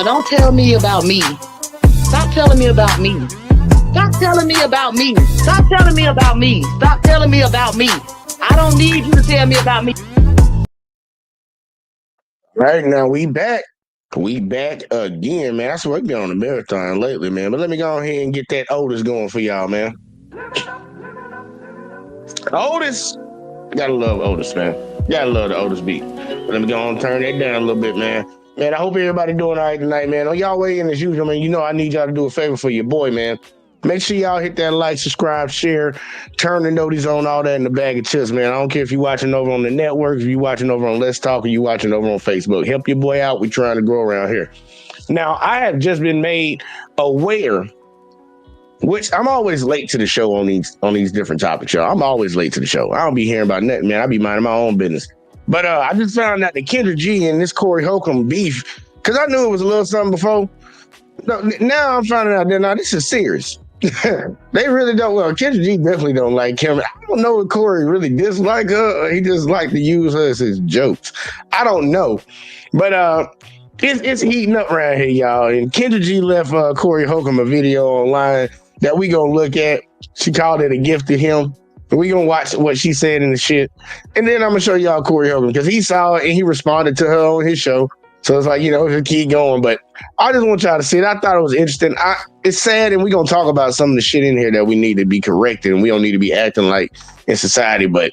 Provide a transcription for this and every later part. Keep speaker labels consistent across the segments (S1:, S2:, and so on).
S1: don't tell me about me. Stop telling me about me. Stop telling me about me. Stop telling me about me. Stop telling me about me. I don't need you to tell me about me.
S2: Right now, we back. We back again, man. I swear we've been on a marathon lately, man. But let me go ahead and get that Otis going for y'all, man. Otis. Gotta love Otis, man. Gotta love the Otis beat. But let me go on and turn that down a little bit, man. Man, I hope everybody doing all right tonight, man. On y'all way in as usual, man. You know I need y'all to do a favor for your boy, man. Make sure y'all hit that like, subscribe, share, turn the notice on, all that in the bag of chips, man. I don't care if you're watching over on the network, if you're watching over on Let's Talk, or you watching over on Facebook. Help your boy out. We're trying to grow around here. Now, I have just been made aware, which I'm always late to the show on these different topics, y'all. I'm always late to the show. I don't be hearing about nothing, man. I be minding my own business. But I just found out that Kendra G and this Corey Holcomb beef, because I knew it was a little something before. No, now I'm finding out that now this is serious. They really don't. Well, Kendra G definitely don't like him. I don't know if Corey really dislike her or he just like to use her as his jokes. I don't know. But it's heating up around here, y'all. And Kendra G left Corey Holcomb a video online that we gonna look at. She called it a gift to him. We gonna watch what she said in the shit. And then I'm gonna show y'all Corey Holcomb because he saw it and he responded to her on his show. So it's like, just keep going. But I just want y'all to see it. I thought it was interesting. It's sad, and we're going to talk about some of the shit in here that we need to be corrected, and we don't need to be acting like in society, but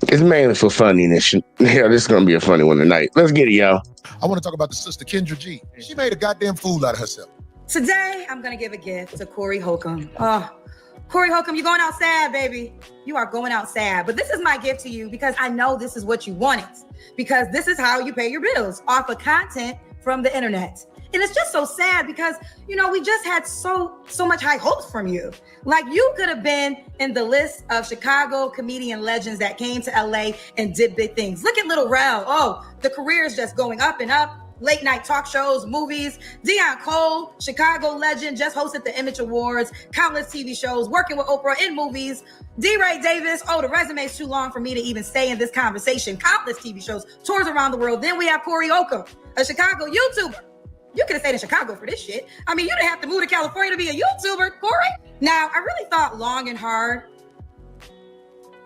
S2: it's mainly for funniness. Yeah, this is going to be a funny one tonight. Let's get it, y'all.
S3: I want to talk about the sister Kendra G. She made a goddamn fool out of herself.
S4: Today, I'm going to give a gift to Corey Holcomb. Corey Holcomb, you're going out sad, baby. You are going out sad. But this is my gift to you because I know this is what you wanted. Because this is how you pay your bills, off of content from the internet. And it's just so sad because, we just had so much high hopes from you. Like you could have been in the list of Chicago comedian legends that came to LA and did big things. Look at Lil Rel. Oh, the career is just going up and up. Late night talk shows, movies. Deion Cole, Chicago legend, just hosted the Image Awards, countless TV shows, working with Oprah in movies. D-Ray Davis, the resume's too long for me to even stay in this conversation. Countless TV shows, tours around the world. Then we have Corey Holcomb, a Chicago YouTuber. You could have stayed in Chicago for this shit. I mean, you didn't have to move to California to be a YouTuber, Corey. Now, I really thought long and hard.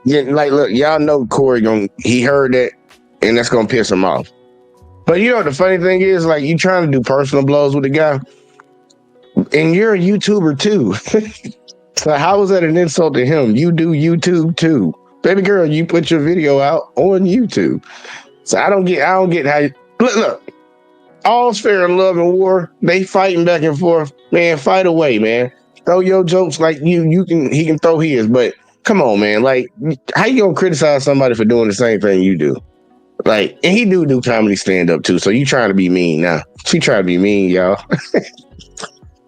S2: Yeah, like, look, y'all know Corey, he heard that, and that's going to piss him off. But the funny thing is, like, you trying to do personal blows with the guy, and you're a YouTuber too. So how is that an insult to him? You do YouTube too. Baby girl, you put your video out on YouTube. So I don't get how look, all's fair in love and war. They fighting back and forth. Man, fight away, man. Throw your jokes like he can throw his, but come on, man. Like, how you gonna criticize somebody for doing the same thing you do? Like, and he do comedy stand-up too, so you trying to be mean now. She trying to be mean, y'all.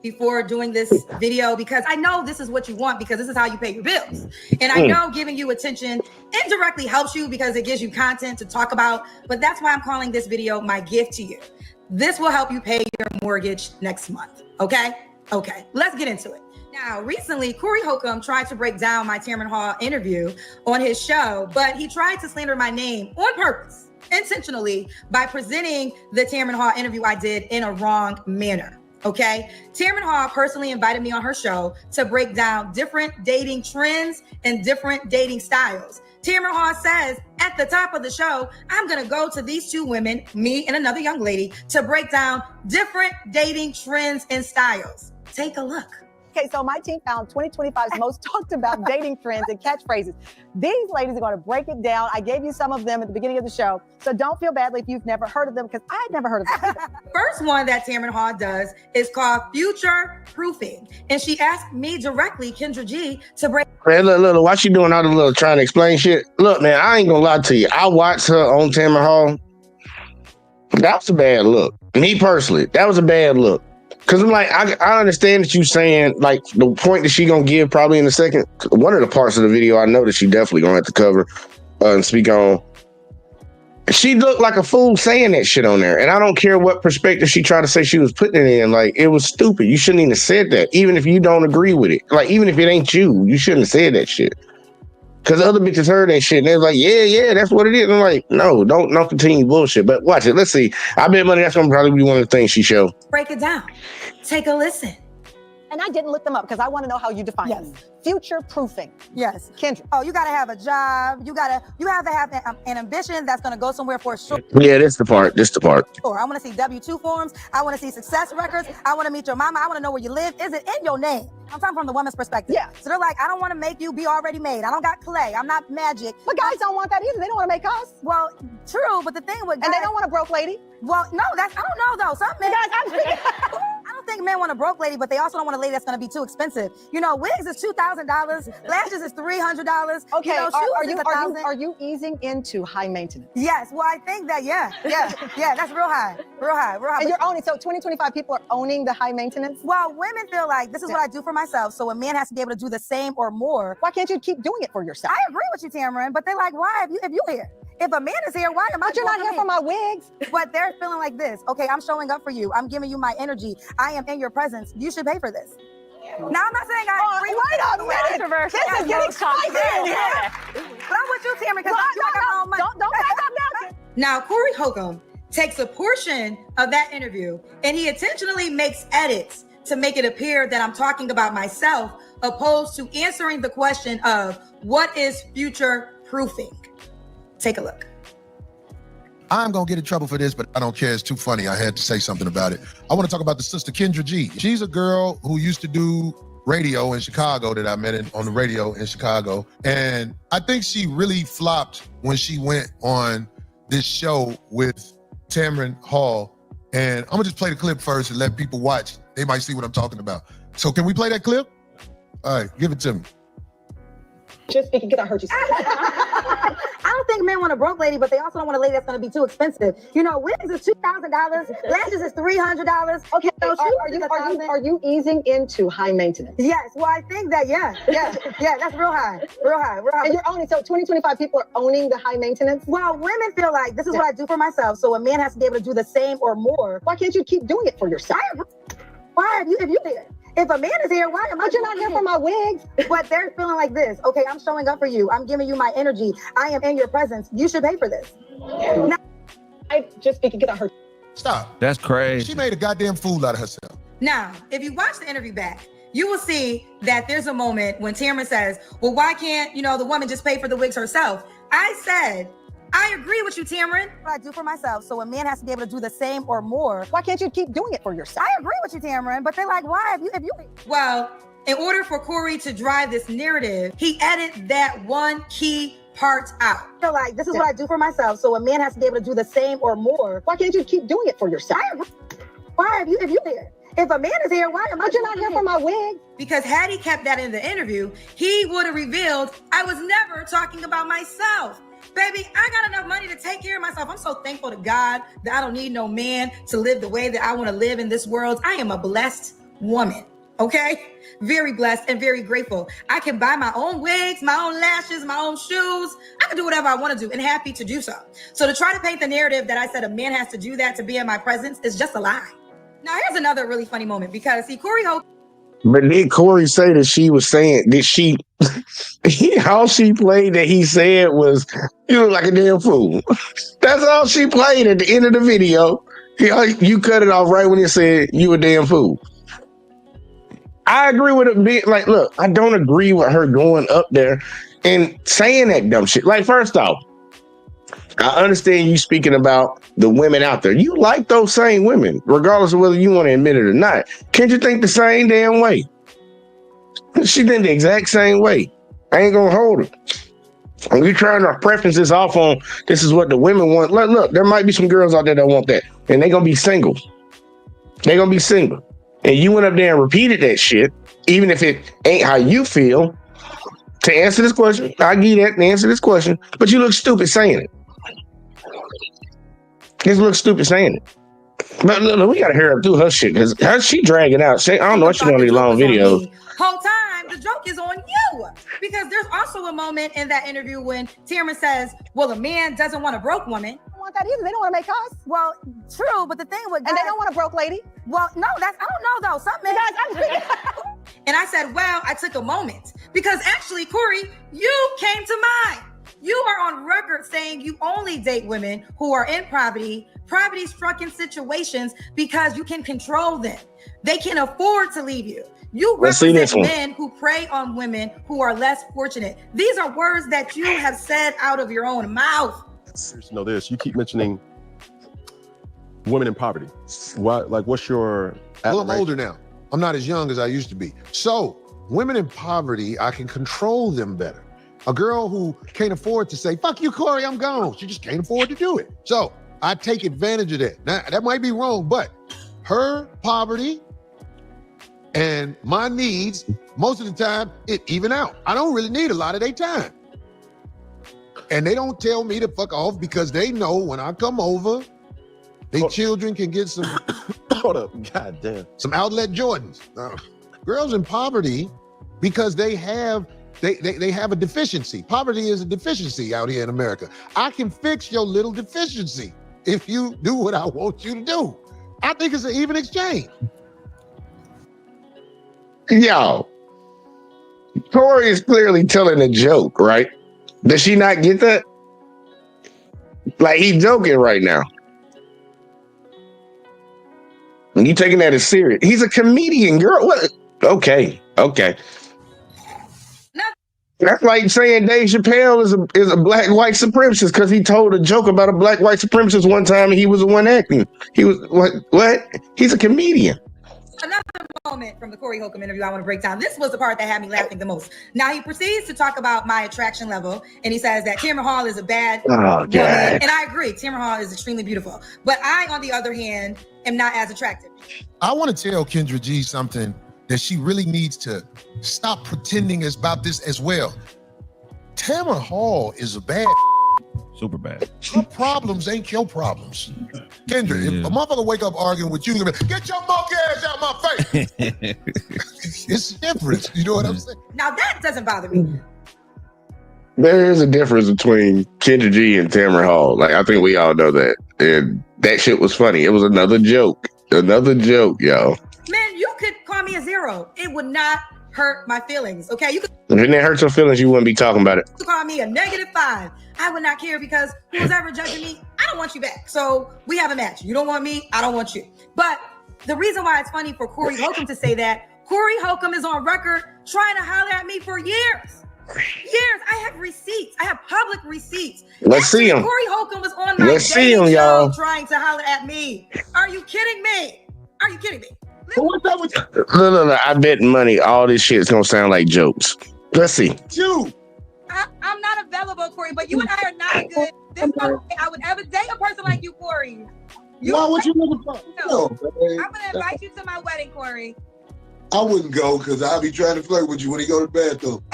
S4: Before doing this video, because I know this is what you want, because this is how you pay your bills. And I know giving you attention indirectly helps you because it gives you content to talk about, but that's why I'm calling this video my gift to you. This will help you pay your mortgage next month, okay? Okay, let's get into it. Now, recently, Corey Holcomb tried to break down my Tamron Hall interview on his show, but he tried to slander my name on purpose, intentionally, by presenting the Tamron Hall interview I did in a wrong manner, okay? Tamron Hall personally invited me on her show to break down different dating trends and different dating styles. Tamron Hall says at the top of the show, I'm going to go to these two women, me and another young lady, to break down different dating trends and styles. Take a look.
S5: Okay, so my team found 2025's most talked about dating trends and catchphrases. These ladies are going to break it down. I gave you some of them at the beginning of the show, so don't feel badly if you've never heard of them, because I had never heard of them.
S4: First one that Tamron Hall does is called future proofing, and she asked me directly, Kendra G, to break.
S2: Man, look, why she doing all the little trying to explain shit? Look, man, I ain't gonna lie to you. I watched her on Tamron Hall. That was a bad look. Me personally, that was a bad look. Because I'm like, I understand that you saying, like, the point that she gonna give probably in a second. One of the parts of the video I know that she definitely gonna have to cover and speak on. She looked like a fool saying that shit on there. And I don't care what perspective she tried to say she was putting it in. Like, it was stupid. You shouldn't even have said that, even if you don't agree with it. Like, even if it ain't you, you shouldn't have said that shit. Because other bitches heard that shit and they're like, yeah, that's what it is. I'm like, no, don't continue bullshit. But watch it. Let's see. I bet money that's gonna probably be one of the things she showed.
S4: Break it down. Take a listen.
S5: And I didn't look them up because I want to know how you define
S4: Yes.
S5: them. Future proofing.
S4: Yes.
S5: Kendra.
S4: Oh, you gotta have a job. You have to have an ambition that's gonna go somewhere for sure.
S2: Yeah, this the part.
S4: I want to see W-2 forms. I want to see success records. I want to meet your mama. I want to know where you live. Is it in your name? I'm talking from the woman's perspective.
S5: Yeah.
S4: So they're like, I don't want to make you be already made. I don't got clay. I'm not magic.
S5: But guys don't want that either. They don't want to make us.
S4: Well, true, but the thing with guys,
S5: And they don't want a broke lady.
S4: well, no, I don't know though. Some men,
S5: Guys, I'm
S4: I don't think men want a broke lady, but they also don't want a lady that's going to be too expensive. You know, wigs is $2,000, lashes is $300.
S5: Okay,
S4: you know, shoes is $1,000.
S5: are you easing into high maintenance?
S4: Yes, well, I think that, yeah, that's real high.
S5: And you're owning, so 2025 people are owning the high maintenance?
S4: Well, women feel like this is what I do for myself, so a man has to be able to do the same or more.
S5: Why can't you keep doing it for yourself?
S4: I agree with you, Tamron, but they're like, why if you here? If a man is here, why am I?
S5: But you're not here for my wigs.
S4: But they're feeling like this. Okay, I'm showing up for you. I'm giving you my energy. I am in your presence. You should pay for this. Now, I'm not saying I agree.
S5: Wait a minute. This is getting spicy.
S4: But I'm with you, Tamron, because I feel like I'm on money.
S5: Don't back up now.
S4: Now, Corey Holcomb takes a portion of that interview and he intentionally makes edits to make it appear that I'm talking about myself, opposed to answering the question of what is future proofing. Take a look.
S3: I'm going to get in trouble for this, but I don't care. It's too funny. I had to say something about it. I want to talk about the sister Kendra G. She's a girl who used to do radio in Chicago that I met on the radio in Chicago. And I think she really flopped when she went on this show with Tamron Hall. And I'm going to just play the clip first and let people watch. They might see what I'm talking about. So can we play that clip? All right, give it to me.
S5: Just speaking, because I heard you say
S4: I don't think men want a broke lady, but they also don't want a lady that's going to be too expensive. You know, wigs is $2,000, lashes is $300.
S5: Okay,
S4: So
S5: are you easing into high maintenance?
S4: Yes, well, I think that, yeah, that's real high.
S5: And you're owning, so 2025 people are owning the high maintenance?
S4: Well, women feel like this is what I do for myself, so a man has to be able to do the same or more.
S5: Why can't you keep doing it for yourself?
S4: I agree. Why if you here? If a man is here, why am I?
S5: But you're not here for my wigs.
S4: But they're feeling like this. Okay, I'm showing up for you. I'm giving you my energy. I am in your presence. You should pay for this. Now,
S5: I just speaking, because I heard.
S3: Stop.
S6: That's crazy.
S3: She made a goddamn fool out of herself.
S4: now, if you watch the interview back, you will see that there's a moment when Tamron says, well, why can't, the woman just pay for the wigs herself? I said, I agree with you, Tamron. What I do for myself, so a man has to be able to do the same or more.
S5: Why can't you keep doing it for yourself?
S4: I agree with you, Tamron, but they're like, why if you? Well, in order for Corey to drive this narrative, he edited that one key part out. I feel like this is what I do for myself, so a man has to be able to do the same or more.
S5: Why can't you keep doing it for yourself?
S4: I agree. Why if you here? If a man is here, why am I?
S5: But you're not here for my wigs.
S4: Because had he kept that in the interview, he would have revealed I was never talking about myself. Baby, I got enough money to take care of myself. I'm so thankful to God that I don't need no man to live the way that I want to live in this world. I am a blessed woman, okay? Very blessed and very grateful. I can buy my own wigs, my own lashes, my own shoes. I can do whatever I want to do and happy to do so. So to try to paint the narrative that I said a man has to do that to be in my presence is just a lie. Now, here's another really funny moment because, see, Corey Holcomb.
S2: But did Corey say that she was saying, how she played that he said was, you look like a damn fool. That's all she played at the end of the video. You cut it off right when he said, you a damn fool. I agree with it being like, look, I don't agree with her going up there and saying that dumb shit. Like, first off, I understand you speaking about the women out there. You like those same women, regardless of whether you want to admit it or not. Can't you think the same damn way? She think the exact same way. I ain't gonna hold her. And we trying to preference this off on this is what the women want. Look, there might be some girls out there that want that, and they're gonna be single. They're gonna be single. And you went up there and repeated that shit, even if it ain't how you feel. To answer this question, I'll give you that and answer this question, but you look stupid saying it. Just look stupid saying it. But look, we gotta hear her do her shit because she dragging out. I don't know what she want these long videos.
S4: Whole time the joke is on you because there's also a moment in that interview when Tamron says, "Well, a man doesn't want a broke woman."
S5: They don't want that either. They don't want to make us.
S4: Well, true, but the thing with guys,
S5: and they don't want a broke lady.
S4: Well, no, I don't know though. Some men. And I said, well, I took a moment because actually, Corey, you came to mind. You are on record saying you only date women who are in poverty-stricken situations because you can control them. They can afford to leave you. You represent men who prey on women who are less fortunate. These are words that you have said out of your own mouth.
S6: Know this. You keep mentioning women in poverty. What's your...
S3: Well, I'm older now. I'm not as young as I used to be. So women in poverty, I can control them better. A girl who can't afford to say, fuck you, Corey, I'm gone. She just can't afford to do it. So I take advantage of that. Now, that might be wrong, but her poverty and my needs, most of the time, it even out. I don't really need a lot of their time. And they don't tell me to fuck off because they know when I come over, their children can get some,
S6: hold up, goddamn,
S3: some outlet Jordans. Girls in poverty, because they have a deficiency. Poverty is a deficiency out here in America. I can fix your little deficiency if you do what I want you to do. I think it's an even exchange.
S2: Yo, Corey is clearly telling a joke, right? Does she not get that? Like, he's joking right now. And you taking that as serious. He's a comedian, girl. What? Okay. That's like saying Dave Chappelle is a black white supremacist because he told a joke about a black white supremacist one time and he was the one acting. He was what? He's a comedian.
S4: Another moment from the Corey Holcomb interview I want to break down. This was the part that had me laughing the most. Now he proceeds to talk about my attraction level, and he says that Tamara Hall is a bad woman. And I agree, Tamara Hall is extremely beautiful. But I, on the other hand, am not as attractive.
S3: I want to tell Kendra G something that she really needs to stop pretending about this as well. Tamara Hall is a bad.
S7: Super bad.
S3: Her problems ain't your problems. Kendra, if a motherfucker wake up arguing with you, you're gonna be, get your monkey ass out my face. It's different. You know what I'm saying?
S4: Now that doesn't bother me.
S2: There is a difference between Kendra G and Tamara Hall. Like, I think we all know that. And that shit was funny. It was another joke. Another joke, y'all.
S4: Man, you could call me a 0. It would not hurt my feelings, okay? You could,
S2: if it didn't hurt your feelings, you wouldn't be talking about it.
S4: You call me a -5. I would not care because who's ever judging me, I don't want you back. So we have a match. You don't want me, I don't want you. But the reason why it's funny for Corey Holcomb to say that, Corey Holcomb is on record trying to holler at me for years. I have receipts. I have public receipts.
S2: Let's see him.
S4: Corey Holcomb was on my dating show
S2: y'all.
S4: trying to holler at me. Are you kidding me? Are you kidding me?
S3: What's up with you?
S2: No. I bet money all this shit is gonna sound like jokes. Let's see.
S3: You.
S8: I'm not available, Corey, but you and I are not good. This is not way I would ever date a person like you, Corey.
S3: Why would you looking for?
S8: No, I'm gonna invite you to my wedding, Corey.
S9: I wouldn't go because I'll be trying to flirt with you when you go to the bathroom.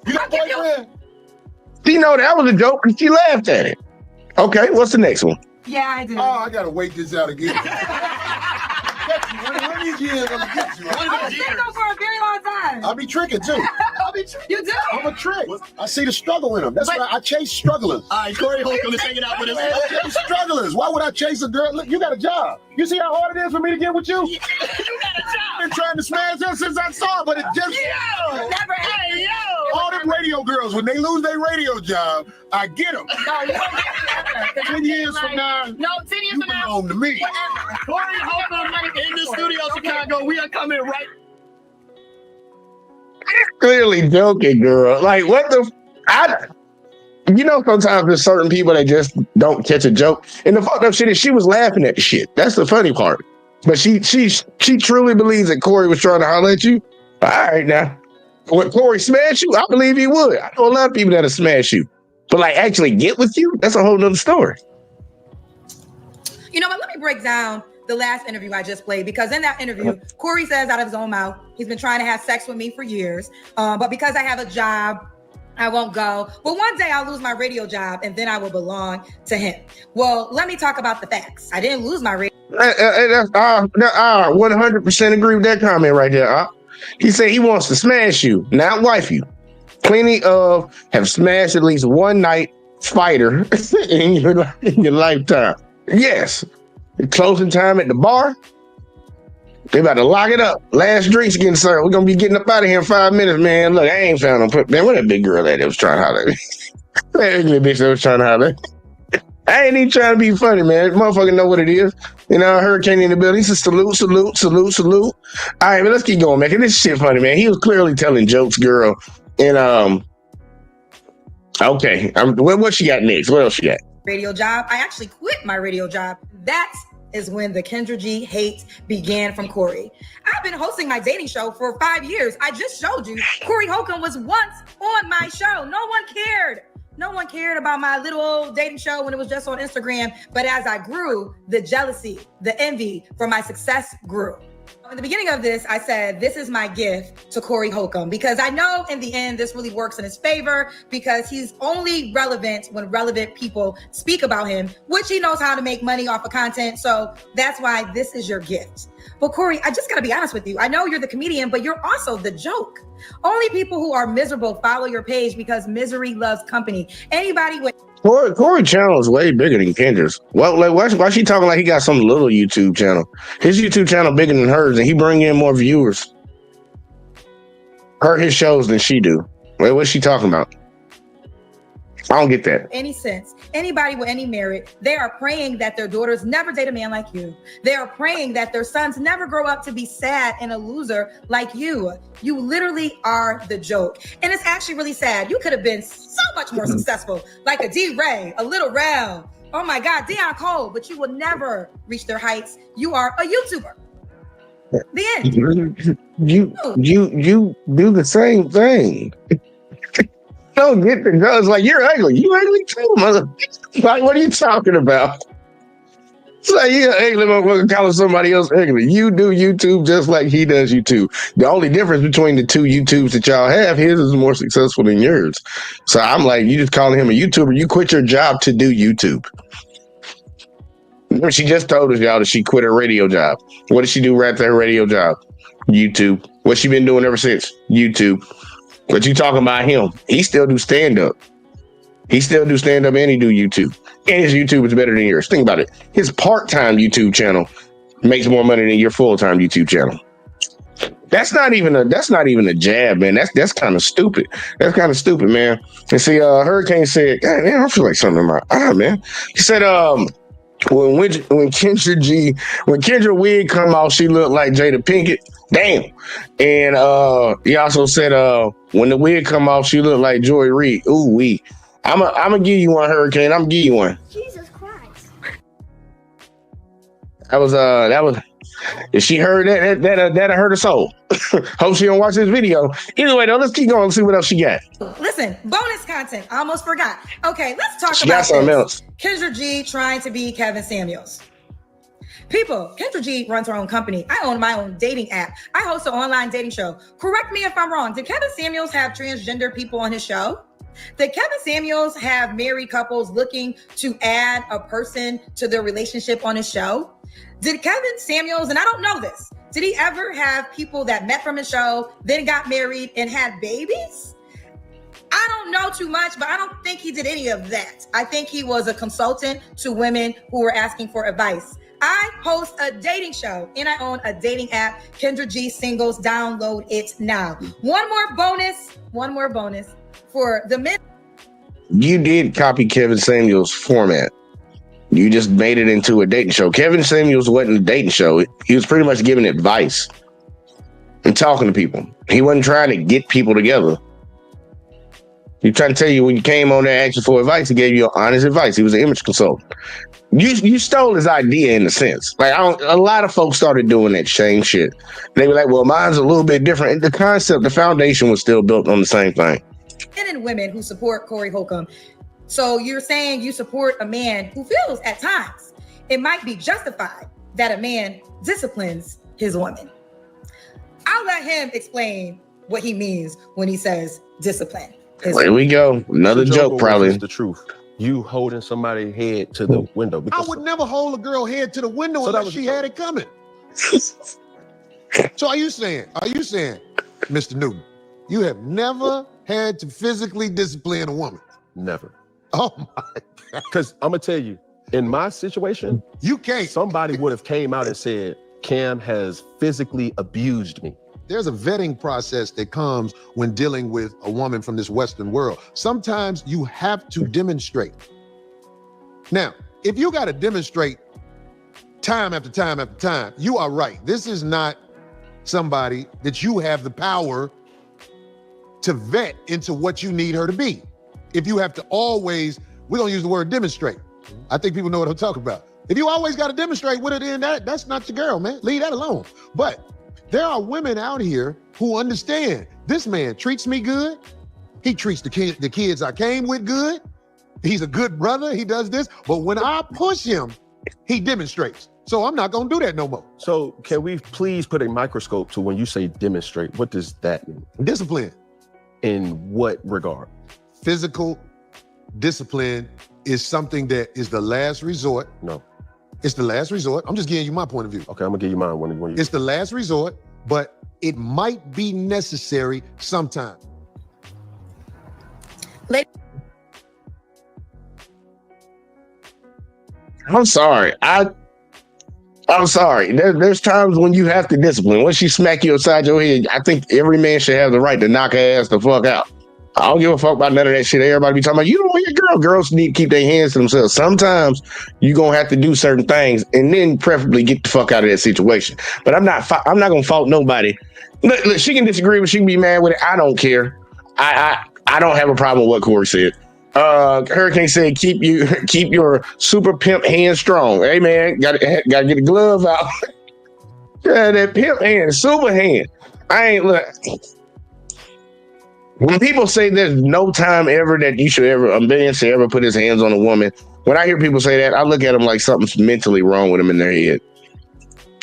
S3: You got a boyfriend?
S2: She know that was a joke and she laughed at it. Okay, what's the next one?
S4: Yeah, I do.
S3: Oh, I gotta wait this out again. One of these years, I'm gonna get you.
S4: I was single for a very long time.
S3: I'll be tricking too.
S4: You do?
S3: I'm a trick. I see the struggle in them. That's why I chase strugglers.
S7: All right, Corey Holcomb is hanging out with us.
S3: I chase strugglers. Why would I chase a girl? Look, you got a job. You see how hard it is for me to get with you?
S7: You got a job.
S3: I've been trying to smash her since I saw her, but it just...
S4: Never.
S7: Hey, yo.
S3: All them radio girls, when they lose their radio job, I get them.
S4: No, you don't get it.
S3: 10 years from now,
S4: No, 10 years
S3: you
S4: from now.
S3: belong to me.
S7: Corey Holcomb in the studio, Chicago. We are coming right.
S2: Clearly joking, girl. Like, what the? You know, sometimes there's certain people that just don't catch a joke. And the fucked up shit is she was laughing at the shit. That's the funny part. But she truly believes that Corey was trying to holler at you. All right, now. Would Corey smash you? I believe he would. I know a lot of people that'll smash you. But like actually get with you, that's a whole nother story.
S4: You know what? Let me break down the last interview I just played, because in that interview, Corey says out of his own mouth, he's been trying to have sex with me for years. But because I have a job, I won't go. But one day I'll lose my radio job and then I will belong to him. Well, let me talk about the facts. I didn't lose my radio.
S2: I 100% agree with that comment right there. He said he wants to smash you, not wife you. Plenty of have smashed at least one night fighter in your lifetime. Yes. Closing time at the bar. They about to lock it up. Last drinks getting served. We're gonna be getting up out of here in 5 minutes, man. Look, I ain't found no. Man, where that big girl at that was trying to holler at me? That ugly bitch that was trying to holler. I ain't even trying to be funny, man. Motherfucker know what it is. You know, Hurricane in the building. He said, salute, salute, salute, salute. All right, but let's keep going, man. Cause this shit funny, man. He was clearly telling jokes, girl. And okay. What she got next? What else she got?
S4: Radio job. I actually quit my radio job. That is when the Kendra G hate began from Corey. I've been hosting my dating show for 5 years. I just showed you Corey Holcomb was once on my show. No one cared. No one cared about my little old dating show when it was just on Instagram. But as I grew, the jealousy, the envy for my success grew. In the beginning of this, I said, this is my gift to Corey Holcomb, because I know in the end, this really works in his favor because he's only relevant when relevant people speak about him, which he knows how to make money off of content. So that's why this is your gift. But Corey, I just got to be honest with you. I know you're the comedian, but you're also the joke. Only people who are miserable follow your page because misery loves company. Anybody with
S2: Corey channel is way bigger than Kendra's. Well, like, why she talking like he got some little YouTube channel? His YouTube channel bigger than hers, and he bring in more viewers. His shows than she do. Wait, what's she talking about? I don't get that.
S4: Any sense, anybody with any merit, they are praying that their daughters never date a man like you. They are praying that their sons never grow up to be sad and a loser like you. You literally are the joke. And it's actually really sad. You could have been so much more successful, like a D-Ray, a Little Rel. Oh my God, Deion Cole, but you will never reach their heights. You are a YouTuber. The end.
S2: You do the same thing. Don't get the girls like, you're ugly. You ugly too, mother. Like, what are you talking about? It's like, you're ugly motherfucker calling somebody else ugly. You do YouTube just like he does YouTube. The only difference between the two YouTubes that y'all have, his is more successful than yours. So I'm like, you just calling him a YouTuber. You quit your job to do YouTube. She just told us, y'all, that she quit her radio job. What did she do right after her radio job? YouTube. What's she been doing ever since? YouTube. But you talking about him. He still do stand-up. He still do stand-up and he do YouTube. And his YouTube is better than yours. Think about it. His part-time YouTube channel makes more money than your full-time YouTube channel. That's not even a jab, man. That's kind of stupid. That's kind of stupid, man. And see, Hurricane said, God, man, I feel like something in my eye, man. He said, when Kendra wig come off, she looked like Jada Pinkett. Damn. And he also said when the wig come off, she looked like Joy Reid. Ooh wee. I'm gonna give you one, Hurricane. I'm gonna give you one.
S10: Jesus Christ.
S2: That was if she heard that hurt her soul. Hope she don't watch this video. Either way though, let's keep going and see what else she got.
S4: Listen, bonus content. I almost forgot. Okay, let's talk
S2: She
S4: about
S2: got something
S4: this.
S2: else.
S4: Kendra G trying to be Kevin Samuels. People, Kendra G runs her own company. I own my own dating app. I host an online dating show. Correct me if I'm wrong. Did Kevin Samuels have transgender people on his show? Did Kevin Samuels have married couples looking to add a person to their relationship on his show? Did Kevin Samuels, and I don't know this, did he ever have people that met from his show, then got married and had babies? I don't know too much, but I don't think he did any of that. I think he was a consultant to women who were asking for advice. I host a dating show and I own a dating app, Kendra G Singles. Download it now. One more bonus for the men.
S2: You did copy Kevin Samuels' format. You just made it into a dating show. Kevin Samuels wasn't a dating show. He was pretty much giving advice and talking to people. He wasn't trying to get people together. He trying to tell you when you came on there asking for advice, he gave you honest advice. He was an image consultant. You stole his idea in a sense. Like a lot of folks started doing that same shit. They were like, well, mine's a little bit different. The concept, the foundation was still built on the same thing.
S4: Men and women who support Corey Holcomb. So you're saying you support a man who feels at times it might be justified that a man disciplines his woman. I'll let him explain what he means when he says discipline.
S2: There we go. Another joke, probably.
S6: It's the truth. You holding somebody's head to the window.
S3: I would never hold a girl head to the window unless she had it coming. So are you saying, Mr. Newton, you have never had to physically discipline a woman?
S6: Never.
S3: Oh my God.
S6: Because I'm gonna tell you, in my situation,
S3: you can't.
S6: Somebody would have came out and said, Cam has physically abused me.
S3: There's a vetting process that comes when dealing with a woman from this Western world. Sometimes you have to demonstrate. Now, if you got to demonstrate time after time after time, you are right. This is not somebody that you have the power to vet into what you need her to be. If you have to always, we're gonna use the word demonstrate. I think people know what I'm talking about. If you always got to demonstrate with her, then that's not your girl, man. Leave that alone. But there are women out here who understand this man treats me good. He treats the kids I came with good. He's a good brother. He does this. But when I push him, he demonstrates. So I'm not going to do that no more.
S6: So can we please put a microscope to when you say demonstrate? What does that mean?
S3: Discipline.
S6: In what regard?
S3: Physical discipline is something that is the last resort.
S6: No.
S3: It's the last resort. I'm just giving you my point of view.
S6: Okay, I'm gonna give you mine. When you...
S3: It's the last resort, but it might be necessary sometime.
S2: I'm sorry. I'm sorry. There's times when you have to discipline. When she smack you upside your head, I think every man should have the right to knock her ass the fuck out. I don't give a fuck about none of that shit. Everybody be talking about, you don't want your girl. Girls need to keep their hands to themselves. Sometimes you're going to have to do certain things and then preferably get the fuck out of that situation. But I'm not going to fault nobody. Look, she can disagree, but she can be mad with it. I don't care. I don't have a problem with what Corey said. Hurricane said, keep your super pimp hand strong. Hey man, gotta get the glove out. Yeah, that pimp hand, super hand. When people say there's no time ever that a man should ever put his hands on a woman, when I hear people say that, I look at them like something's mentally wrong with them in their head.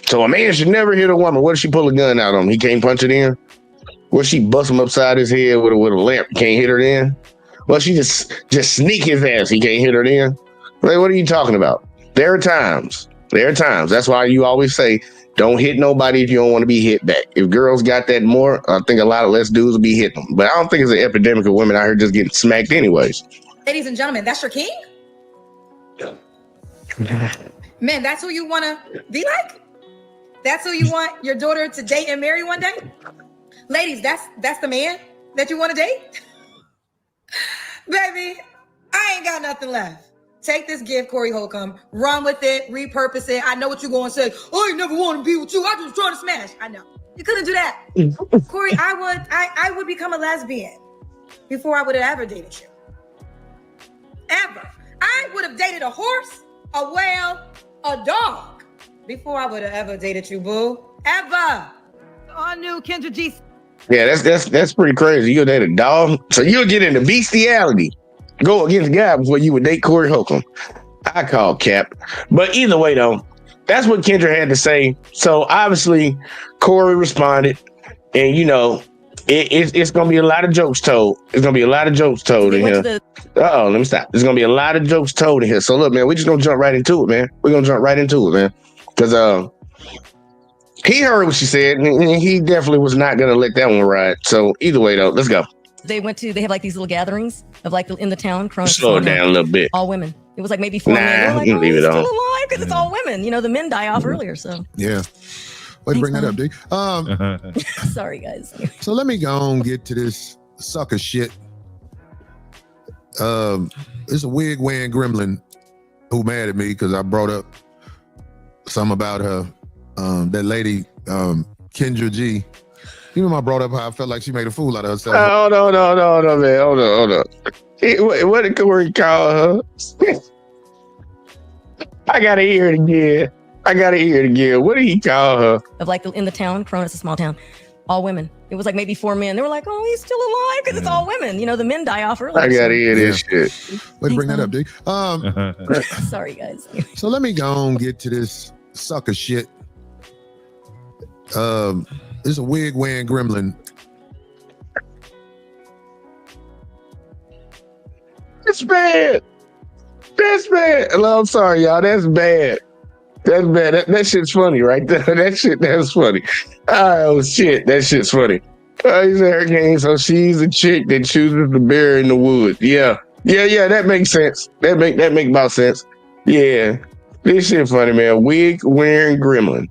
S2: So a man should never hit a woman. What if she pull a gun out on him? He can't punch it in? What if she bust him upside his head with a lamp? Can't hit her then? Well, she just sneak his ass. He can't hit her then? Like, what are you talking about? There are times. That's why you always say, don't hit nobody if you don't want to be hit back. If girls got that more, I think a lot of less dudes will be hitting them. But I don't think it's an epidemic of women out here just getting smacked anyways.
S4: Ladies and gentlemen, that's your king? Man, that's who you want to be like? That's who you want your daughter to date and marry one day? Ladies, that's the man that you want to date? Baby, I ain't got nothing left. Take this gift, Corey Holcomb, run with it, repurpose it. I know what you're going to say. I ain't never want to be with you. I just trying to smash. I know. You couldn't do that. Corey, I would become a lesbian before I would have ever dated you. Ever. I would have dated a horse, a whale, a dog before I would have ever dated you, boo. Ever. All new Kendra G.
S2: Yeah, that's pretty crazy. You'll date a dog. So you'll get into bestiality. Go against a guy before you would date Corey Holcomb. I call cap. But either way, though, that's what Kendra had to say. So obviously, Corey responded. And, you know, it's going to be a lot of jokes told. It's going to be a lot of jokes told in here. Let me stop. There's going to be a lot of jokes told in here. So look, man, we're just going to jump right into it, man. We're going to jump right into it, man. Because he heard what she said, and he definitely was not going to let that one ride. So either way, though, let's go.
S10: They have like these little gatherings of like in the town.
S2: Slow it down a little bit.
S10: All women. It was like maybe 4 men. They were like,
S2: you leave it
S10: still
S2: on.
S10: alive because it's all women. You know, the men die off earlier, so.
S3: Yeah. Way to bring that up, D.
S10: Sorry, guys.
S3: So let me go on get to this sucker shit. It's a wig wearing gremlin who mad at me because I brought up something about her. That lady, Kendra G. You remember I brought up how I felt like she made a fool out of herself.
S2: Hold on, man. Hold on. What did Corey call her? I gotta hear it again. What did he call her?
S10: Of like in the town, Cronus, a small town, all women. It was like maybe 4 men. They were like, oh, he's still alive because it's all women. You know, the men die off earlier.
S2: I gotta hear this shit.
S3: Way to bring that up, D.
S10: Sorry, guys.
S3: So let me go on get to this sucker shit. It's a wig wearing gremlin.
S2: That's bad. I'm sorry, y'all. That's bad. That shit's funny, right there. That's funny. Oh shit, that shit's funny. He's a hurricane, so she's a chick that chooses to bury in the woods. Yeah. That makes sense. That make about sense. Yeah, this shit funny, man. Wig wearing gremlin.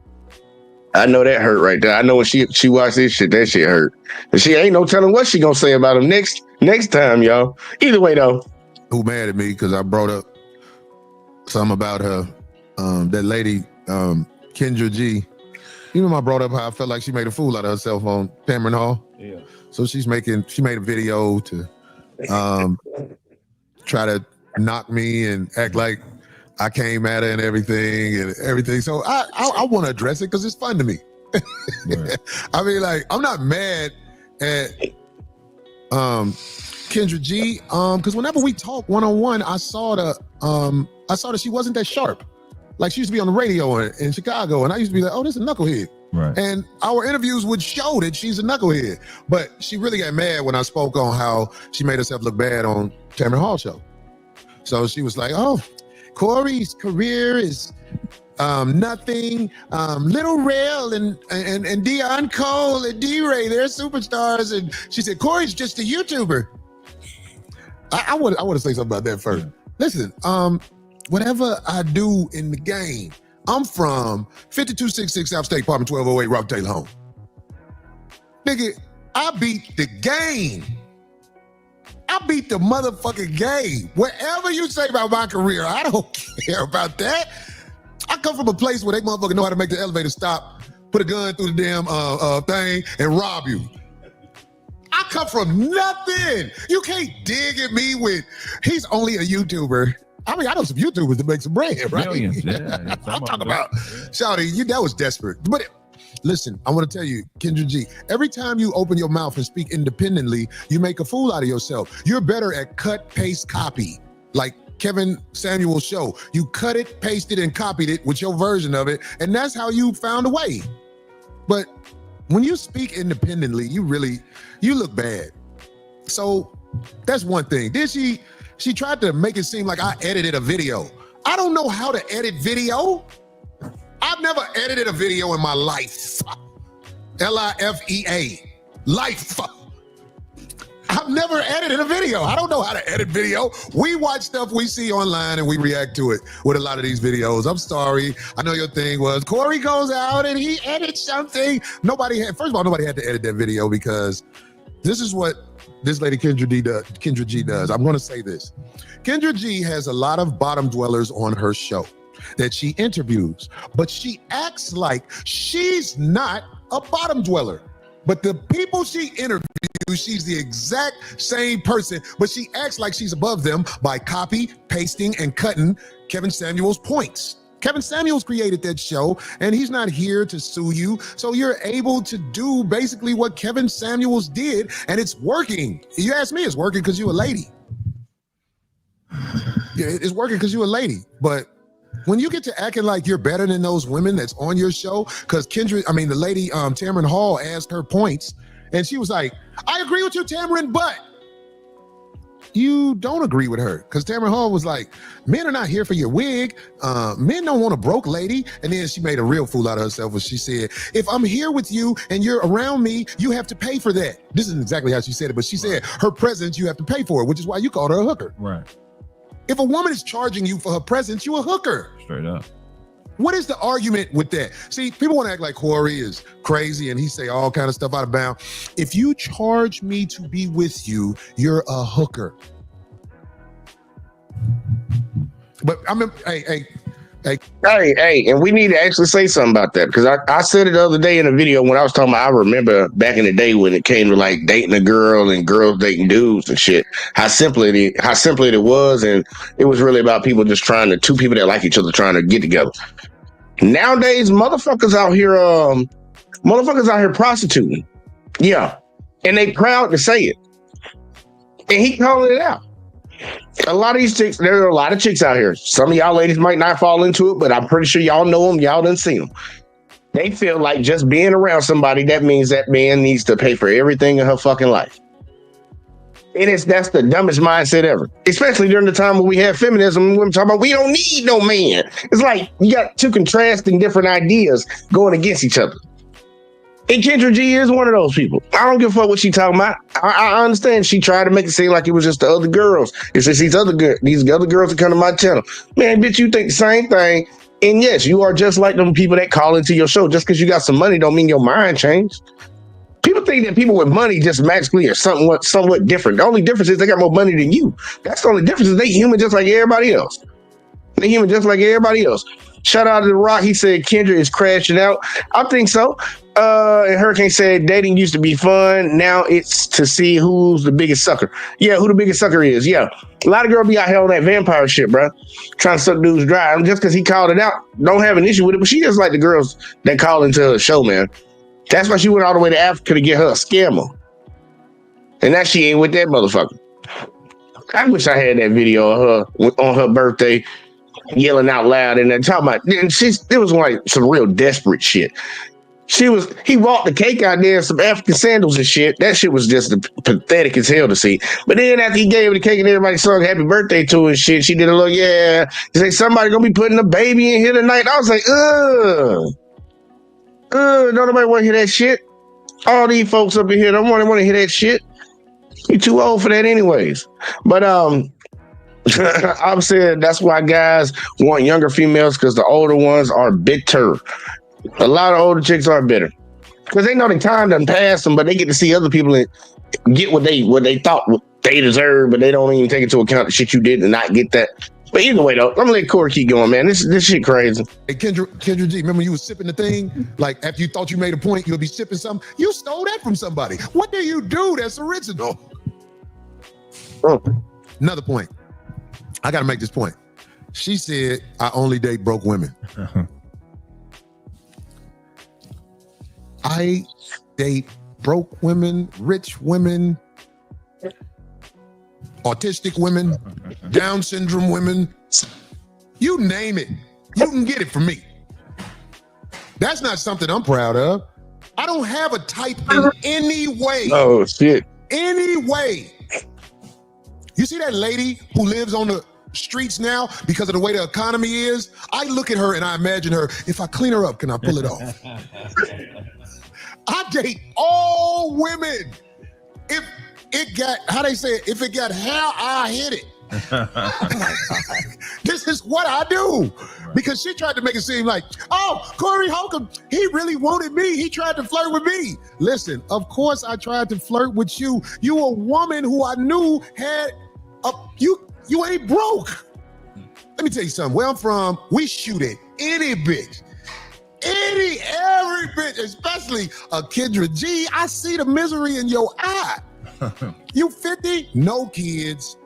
S2: I know that hurt right there. I know when she watched this shit, that shit hurt. And she ain't no telling what she gonna say about him next time, y'all. Either way, though.
S3: Who mad at me because I brought up something about her, that lady, Kendra G. You know, I brought up how I felt like she made a fool out of herself on Cameron Hall.
S11: Yeah.
S3: So she made a video to try to knock me and act like I came at her and everything. So I want to address it because it's fun to me. Right. I mean, like, I'm not mad at Kendra G, because whenever we talk one-on-one, I saw that she wasn't that sharp. Like, she used to be on the radio in Chicago, and I used to be like, oh, this is a knucklehead.
S11: Right.
S3: And our interviews would show that she's a knucklehead. But she really got mad when I spoke on how she made herself look bad on Cameron Hall show. So she was like, oh, Corey's career is nothing. Little Rail and Deion Cole and D-Ray, they're superstars. And she said, Corey's just a YouTuber. I want to say something about that first. Listen, whatever I do in the game, I'm from 5266 South State, apartment 1208, Robert Taylor home. Nigga, I beat the game. I beat the motherfucking game. Whatever you say about my career, I don't care about that. I come from a place where they motherfuckers know how to make the elevator stop, put a gun through the damn thing, and rob you. I come from nothing. You can't dig at me with, he's only a YouTuber. I mean, I know some YouTubers that make some bread, right?
S11: Millions, yeah.
S3: I'm talking about, Shawty, that was desperate. But listen, I want to tell you, Kendra G, every time you open your mouth and speak independently, you make a fool out of yourself. You're better at cut, paste, copy. Like Kevin Samuel's show. You cut it, pasted, and copied it with your version of it, and that's how you found a way. But when you speak independently, you look bad. So that's one thing. Then she tried to make it seem like I edited a video. I don't know how to edit video. I've never edited a video in my life. L-I-F-E-A. Life. I've never edited a video. I don't know how to edit video. We watch stuff we see online and we react to it with a lot of these videos. I'm sorry. I know your thing was Corey goes out and he edits something. First of all, nobody had to edit that video because this is what this lady Kendra G does. I'm going to say this. Kendra G has a lot of bottom dwellers on her show that she interviews, but she acts like she's not a bottom dweller. But the people she interviews, she's the exact same person, but she acts like she's above them by copy, pasting, and cutting Kevin Samuel's points. Kevin Samuels created that show, and he's not here to sue you. So you're able to do basically what Kevin Samuels did, and it's working. You ask me, it's working because you're a lady. Yeah, it's working because you're a lady. But when you get to acting like you're better than those women that's on your show, because the lady Tamron Hall asked her points, and she was like, I agree with you, Tamron, but you don't agree with her. Because Tamron Hall was like, men are not here for your wig. Men don't want a broke lady. And then she made a real fool out of herself when she said, if I'm here with you and you're around me, you have to pay for that. This isn't exactly how she said it, but she said her presence, you have to pay for it, which is why you called her a hooker.
S11: Right.
S3: If a woman is charging you for her presence, you a hooker.
S11: Straight up.
S3: What is the argument with that? See, people want to act like Corey is crazy and he say all kind of stuff out of bounds. If you charge me to be with you, you're a hooker. But I mean, hey,
S2: and we need to actually say something about that because I said it the other day in a video when I was talking about, I remember back in the day when it came to like dating a girl and girls dating dudes and shit, how simple it was, and it was really about two people that like each other trying to get together. Nowadays, motherfuckers out here prostituting. Yeah. And they proud to say it. And he calling it out. A lot of these chicks, there are a lot of chicks out here. Some of y'all ladies might not fall into it, but I'm pretty sure y'all know them. Y'all done seen them. They feel like just being around somebody, that means that man needs to pay for everything in her fucking life. And that's the dumbest mindset ever. Especially during the time when we had feminism and women talking about we don't need no man. It's like you got two contrasting different ideas going against each other. And Kendra G is one of those people. I don't give a fuck what she talking about. I understand she tried to make it seem like it was just the other girls. It's just these other girls that come to my channel. Man, bitch, you think the same thing And yes, you are just like them people that call into your show. Just because you got some money don't mean your mind changed. People think that people with money just magically are somewhat different. The only difference is they got more money than you. That's the only difference is they human just like everybody else. They human just like everybody else. Shout out to The Rock. He said Kendra is crashing out. I think so. And Hurricane said dating used to be fun. Now it's to see who's the biggest sucker. Yeah, who the biggest sucker is. Yeah. A lot of girls be out here on that vampire shit, bro. Trying to suck dudes dry. And just because he called it out, don't have an issue with it. But she just like the girls that call into her show, man. That's why she went all the way to Africa to get her a scammer. And now she ain't with that motherfucker. I wish I had that video of her on her birthday yelling out loud and then talking about, and it was like some real desperate shit. He walked the cake out there in some African sandals and shit. That shit was just pathetic as hell to see. But then after he gave her the cake and everybody sung happy birthday to her and shit, she did a little, yeah. She said, somebody gonna be putting a baby in here tonight. I was like, don't nobody want to hear that shit. All these folks up in here don't want to hear that shit. You too old for that anyways. But I'm saying that's why guys want younger females, because the older ones are bitter. A lot of older chicks are bitter because they know the time done passed them, but they get to see other people and get what they thought they deserve, but they don't even take into account the shit you did and not get that. But either way, though, I'm gonna let Corey keep going, man. This shit crazy.
S3: Hey, Kendra G, remember you was sipping the thing? Like, after you thought you made a point, you'll be sipping something. You stole that from somebody. What do you do that's original?
S2: Oh.
S3: Another point. I gotta make this point. She said, I only date broke women. I date broke women, rich women, autistic women, Down syndrome women. You name it, you can get it from me. That's not something I'm proud of. I don't have a type in any way.
S2: Oh, shit.
S3: Any way. You see that lady who lives on the streets now because of the way the economy is? I look at her and I imagine her, if I clean her up, can I pull it off? I date all women. If it got, how they say it, if it got hair, I hit it. This is what I do. Because she tried to make it seem like, oh, Corey Holcomb, he really wanted me. He tried to flirt with me. Listen, of course I tried to flirt with you. You a woman who I knew had you ain't broke. Let me tell you something. Where I'm from, we shoot at any bitch. Every bitch, especially a Kendra G. I see the misery in your eye. You 50, no kids.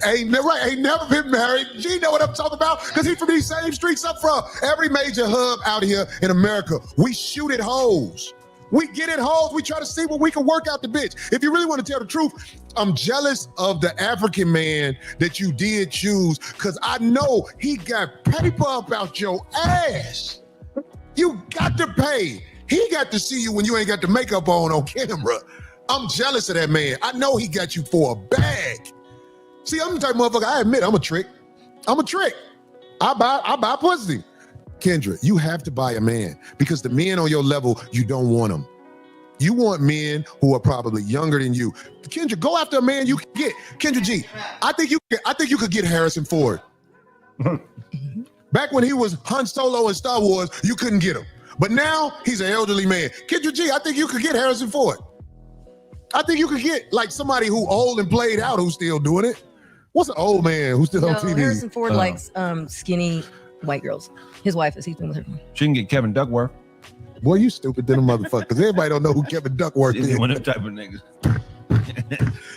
S3: Ain't never been married. G know what I'm talking about because he from these same streets up from. Every major hub out here in America, we shoot at hoes. We get at hoes. We try to see what we can work out the bitch. If you really want to tell the truth, I'm jealous of the African man that you did choose because I know he got paper up out your ass. You got to pay. He got to see you when you ain't got the makeup on camera. I'm jealous of that man. I know he got you for a bag. See, I'm the type of motherfucker, I admit I'm a trick. I buy pussy. Kendra, you have to buy a man because the men on your level, you don't want them. You want men who are probably younger than you. Kendra, go after a man you can get. Kendra G, I think you could get Harrison Ford. Back when he was Han Solo in Star Wars, you couldn't get him. But now he's an elderly man. Kendra G, I think you could get Harrison Ford. I think you could get like somebody who old and played out who's still doing it. What's an old man who's still on TV?
S10: Harrison Ford likes skinny white girls. His wife is. He's been with her.
S11: She can get Kevin Duckworth.
S3: Boy, you stupid than a motherfucker. Because everybody don't know who Kevin Duckworth is.
S11: He's one of them type of niggas.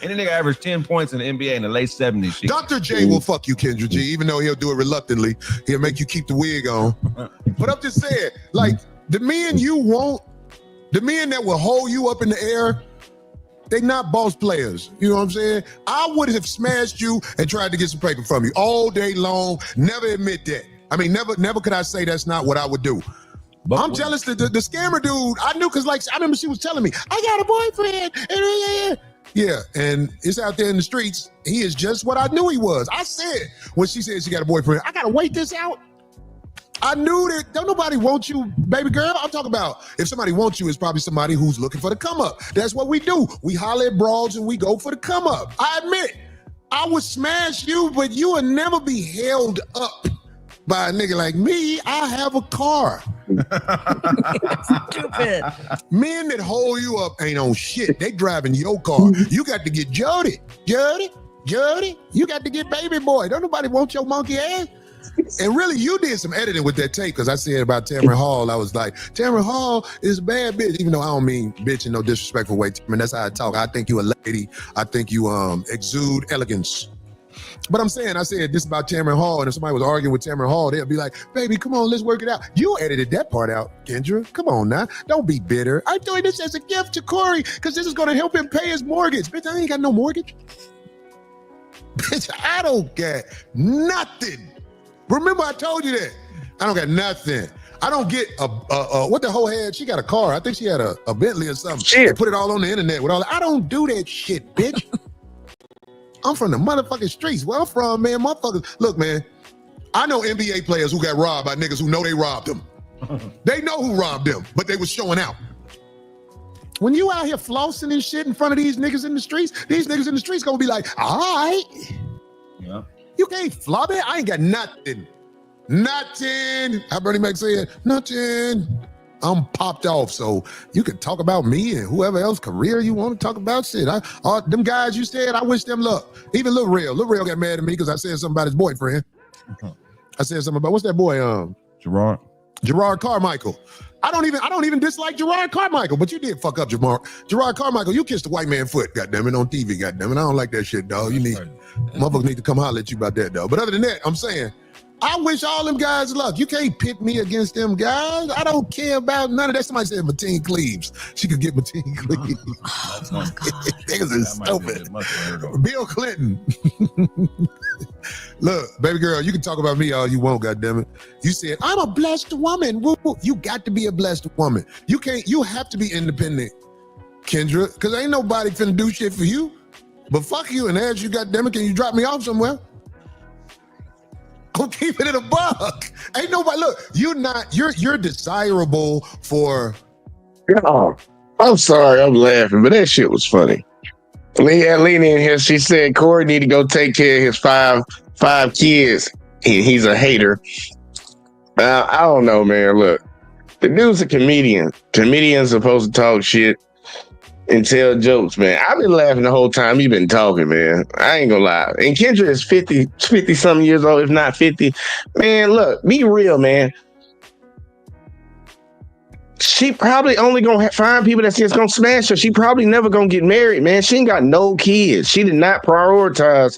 S11: And the nigga averaged 10 points in the NBA in the late 70s.
S3: Dr. J will fuck you, Kendra G, even though he'll do it reluctantly. He'll make you keep the wig on. But I'm just saying, like, the men you want, the men that will hold you up in the air, they not boss players. You know what I'm saying? I would have smashed you and tried to get some paper from you all day long. Never admit that. I mean, never could I say that's not what I would do. But I'm jealous that the scammer dude, I knew because like I remember she was telling me, I got a boyfriend. Yeah, and it's out there in the streets. He is just what I knew he was. I said when she said she got a boyfriend, I gotta wait this out. I knew that don't nobody want you, baby girl. I'm talking about if somebody wants you, it's probably somebody who's looking for the come up. That's what we do. We holler at broads and we go for the come up. I admit, I would smash you, but you would never be held up by a nigga like me, I have a car.
S10: Stupid.
S3: Men that hold you up ain't on shit. They driving your car. You got to get Jody. You got to get baby boy. Don't nobody want your monkey ass. And really, you did some editing with that tape because I said about Tamron Hall, I was like, Tamron Hall is a bad bitch, even though I don't mean bitch in no disrespectful way. I mean, that's how I talk. I think you a lady. I think you exude elegance. But I said this about Tamron Hall, and if somebody was arguing with Tamron Hall, they'll be like, baby, come on, let's work it out. You edited that part out, Kendra. Come on now. Don't be bitter. I'm doing this as a gift to Corey because this is going to help him pay his mortgage. Bitch, I ain't got no mortgage. Bitch, I don't get nothing. Remember I told you that. I don't got nothing. I don't get what the whole had. She got a car. I think she had a Bentley or something. Shit. They put it all on the internet with all that. I don't do that shit, bitch. I'm from the motherfucking streets. Where I'm from, man, motherfuckers. Look, man, I know NBA players who got robbed by niggas who know they robbed them. They know who robbed them, but they was showing out. When you out here flossing and shit in front of these niggas in the streets, these niggas in the streets gonna be like, all right.
S11: Yeah.
S3: You can't flop it. I ain't got nothing. Nothing. How Bernie Mac said, nothing. I'm popped off, so you can talk about me and whoever else career you want to talk about. Shit, them guys you said, I wish them luck. Even Lil Real got mad at me because I said something about his boyfriend. I said something about, what's that boy? Gerard Carmichael. I don't even dislike Gerard Carmichael, but you did fuck up Gerard Carmichael. You kissed a white man foot, goddammit, on TV, goddammit. I don't like that shit, dog. Motherfuckers need to come holler at you about that, dog. But other than that, I'm saying, I wish all them guys luck. You can't pit me against them guys. I don't care about none of that. Somebody said Mateen Cleaves. She could get Mateen Cleaves. Niggas is stupid. Bill Clinton. Look, baby girl, you can talk about me all you want, goddammit. You said, I'm a blessed woman. Woo, woo. You got to be a blessed woman. You have to be independent, Kendra, because ain't nobody finna do shit for you. But fuck you, and as you, goddammit, can you drop me off somewhere? I'm keeping it a buck. Ain't nobody, look, you're desirable for.
S2: Oh, I'm sorry, I'm laughing, but that shit was funny. Lena in here, she said Corey need to go take care of his five kids. He's a hater. I don't know, man. Look, the dude's a comedian. Comedians supposed to talk shit and tell jokes, man. I've been laughing the whole time you've been talking, man. I ain't gonna lie. And Kendra is 50 something years old, if not 50. Man, look, be real, man. She probably only gonna find people that's just gonna smash her. She probably never gonna get married, man. She ain't got no kids. She did not prioritize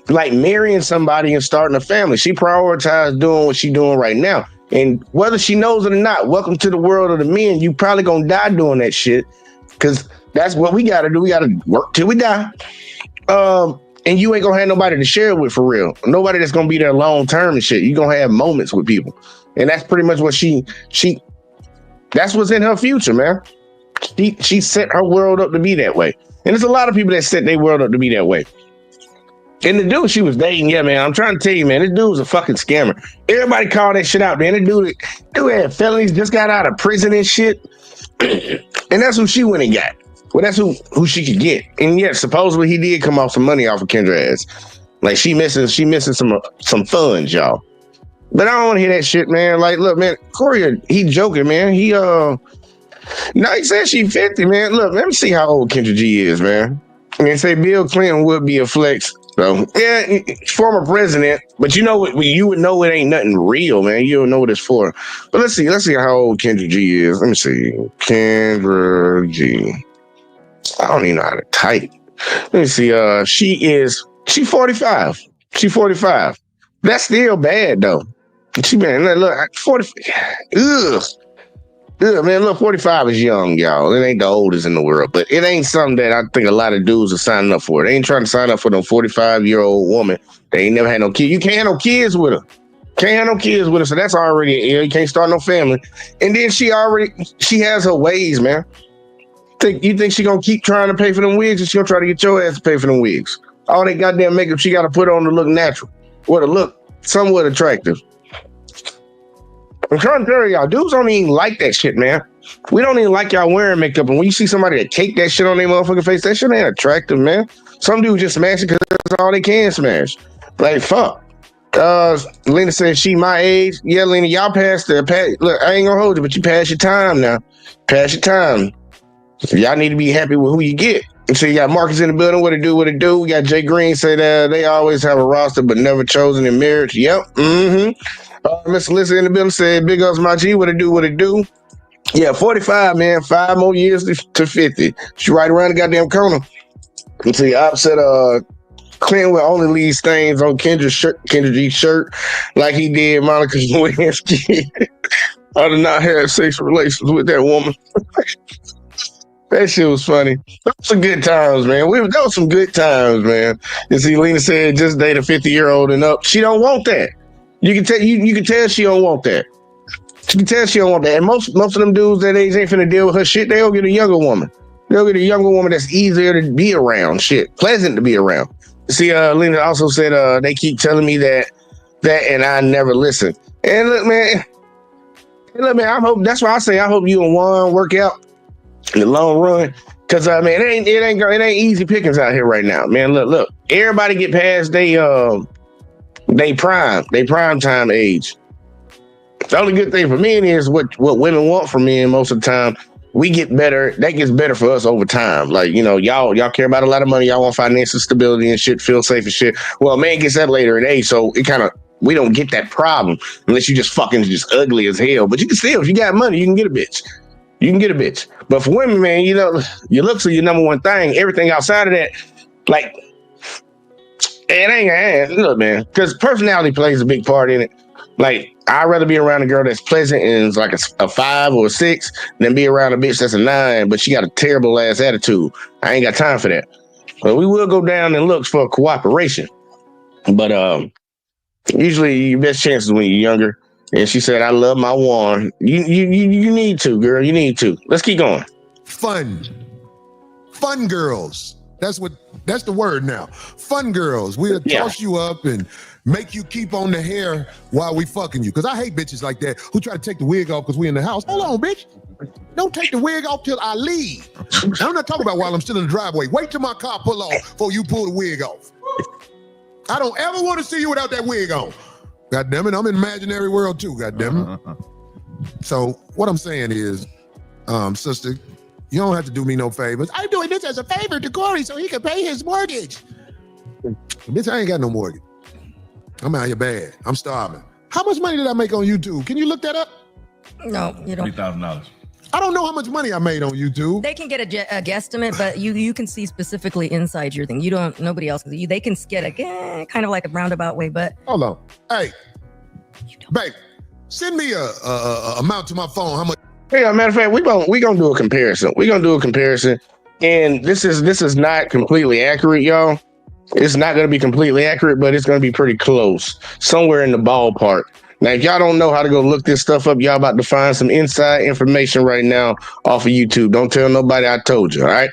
S2: like marrying somebody and starting a family. She prioritized doing what she doing right now. And whether she knows it or not, welcome to the world of the men. You probably gonna die doing that shit. Because that's what we got to do. We got to work till we die. And you ain't going to have nobody to share it with for real. Nobody that's going to be there long term and shit. You're going to have moments with people. And that's pretty much what that's what's in her future, man. She set her world up to be that way. And there's a lot of people that set their world up to be that way. And the dude she was dating, yeah, man, I'm trying to tell you, man, this dude was a fucking scammer. Everybody called that shit out, man. The dude had felonies, just got out of prison and shit. And that's who she went and got. Well, that's who she could get. And yet, supposedly he did come off some money off of Kendra ass. Like she missing some funds, y'all. But I don't want to hear that shit, man. Like, look, man, Corey, he joking, man. He said she 50, man. Look, let me see how old Kendra G is, man. And they say Bill Clinton would be a flex. So yeah, former president, but you know what? You would know it ain't nothing real, man. You don't know what it's for. But let's see how old Kendra G is. Let me see, Kendra G. I don't even know how to type. Let me see. She 45. She 45. That's still bad though. Look 40. Ugh. Yeah, man, look, 45 is young, y'all. It ain't the oldest in the world, but it ain't something that I think a lot of dudes are signing up for. They ain't trying to sign up for no 45-year-old woman. They ain't never had no kids. You can't have no kids with her. So that's already, you can't start no family. And then she has her ways, man. You think she gonna keep trying to pay for them wigs, or she gonna try to get your ass to pay for them wigs? All that goddamn makeup she got to put on to look natural, or to look somewhat attractive. I'm trying to tell y'all, dudes don't even like that shit, man. We don't even like y'all wearing makeup. And when you see somebody that cake that shit on their motherfucking face, that shit ain't attractive, man. Some dudes just smash it because that's all they can smash. Like, fuck. Lena said she my age. Yeah, Lena, y'all passed look, I ain't gonna hold you, but you passed your time now. Pass your time. So y'all need to be happy with who you get. So you got Marcus in the building. What it do? What it do? We got Jay Green say that they always have a roster, but never chosen in marriage. Yep. Mm-hmm. Miss Alyssa in the building said, "Big ups, my G. What it do? What it do?" Yeah, 45, man. 5 more years to 50. She right around the goddamn corner. And see, opposite Clinton will only leave stains on Kendra G's shirt, like he did Monica Lewinsky. I did not have sexual relations with that woman. That shit was funny. That was some good times, man. That was some good times, man. You see, Lena said just date a 50-year-old and up. She don't want that. You can tell you can tell she don't want that. She can tell she don't want that. And most of them dudes that age ain't finna deal with her shit. They'll get a younger woman. They'll get a younger woman that's easier to be around. Shit, pleasant to be around. See, Lena also said they keep telling me that, and I never listen. And look, man. I hope that's why I say I hope you and Juan work out in the long run, because man, it ain't easy pickings out here right now, man. Look, everybody get past they prime time age. The only good thing for men is what women want from men most of the time. We get better. That gets better for us over time. Like, you know, y'all care about a lot of money. Y'all want financial stability and shit, feel safe and shit. Well, man gets that later in age, so it kind of, we don't get that problem unless you just fucking just ugly as hell. But you can still, if you got money, you can get a bitch. You can get a bitch. But for women, man, you know, your looks are your number one thing. Everything outside of that, like, it ain't, look, man, because personality plays a big part in it. Like, I'd rather be around a girl that's pleasant and is like a 5 or a 6 than be around a bitch that's a 9, but she got a terrible ass attitude. I ain't got time for that. But we will go down in looks for cooperation. But usually your best chances when you're younger. And she said, "I love my Juan." You need to, girl. You need to. Let's keep going.
S3: Fun girls. That's the word now. Fun girls. We'll toss you up and make you keep on the hair while we fucking you. Because I hate bitches like that who try to take the wig off because we in the house. Hold on, bitch. Don't take the wig off till I leave. I'm not talking about while I'm still in the driveway. Wait till my car pull off before you pull the wig off. I don't ever want to see you without that wig on. God damn it, I'm in imaginary world too, god damn it. So what I'm saying is, sister, you don't have to do me no favors. I'm doing this as a favor to Corey so he can pay his mortgage. Bitch, I ain't got no mortgage. I'm out here bad. I'm starving. How much money did I make on YouTube? Can you look that up?
S10: No, you don't.
S11: $3,000.
S3: I don't know how much money I made on YouTube.
S10: They can get a guesstimate, but you can see specifically inside your thing. You don't. Nobody else can. They can get a kind of like a roundabout way, but
S3: hold on. Hey, babe, send me a amount to my phone. How much?
S2: Yeah, matter of fact, we gonna do a comparison. We're gonna do a comparison, and this is not completely accurate, y'all. It's not gonna be completely accurate, but it's gonna be pretty close, somewhere in the ballpark. Now, if y'all don't know how to go look this stuff up, y'all about to find some inside information right now off of YouTube. Don't tell nobody I told you, all right?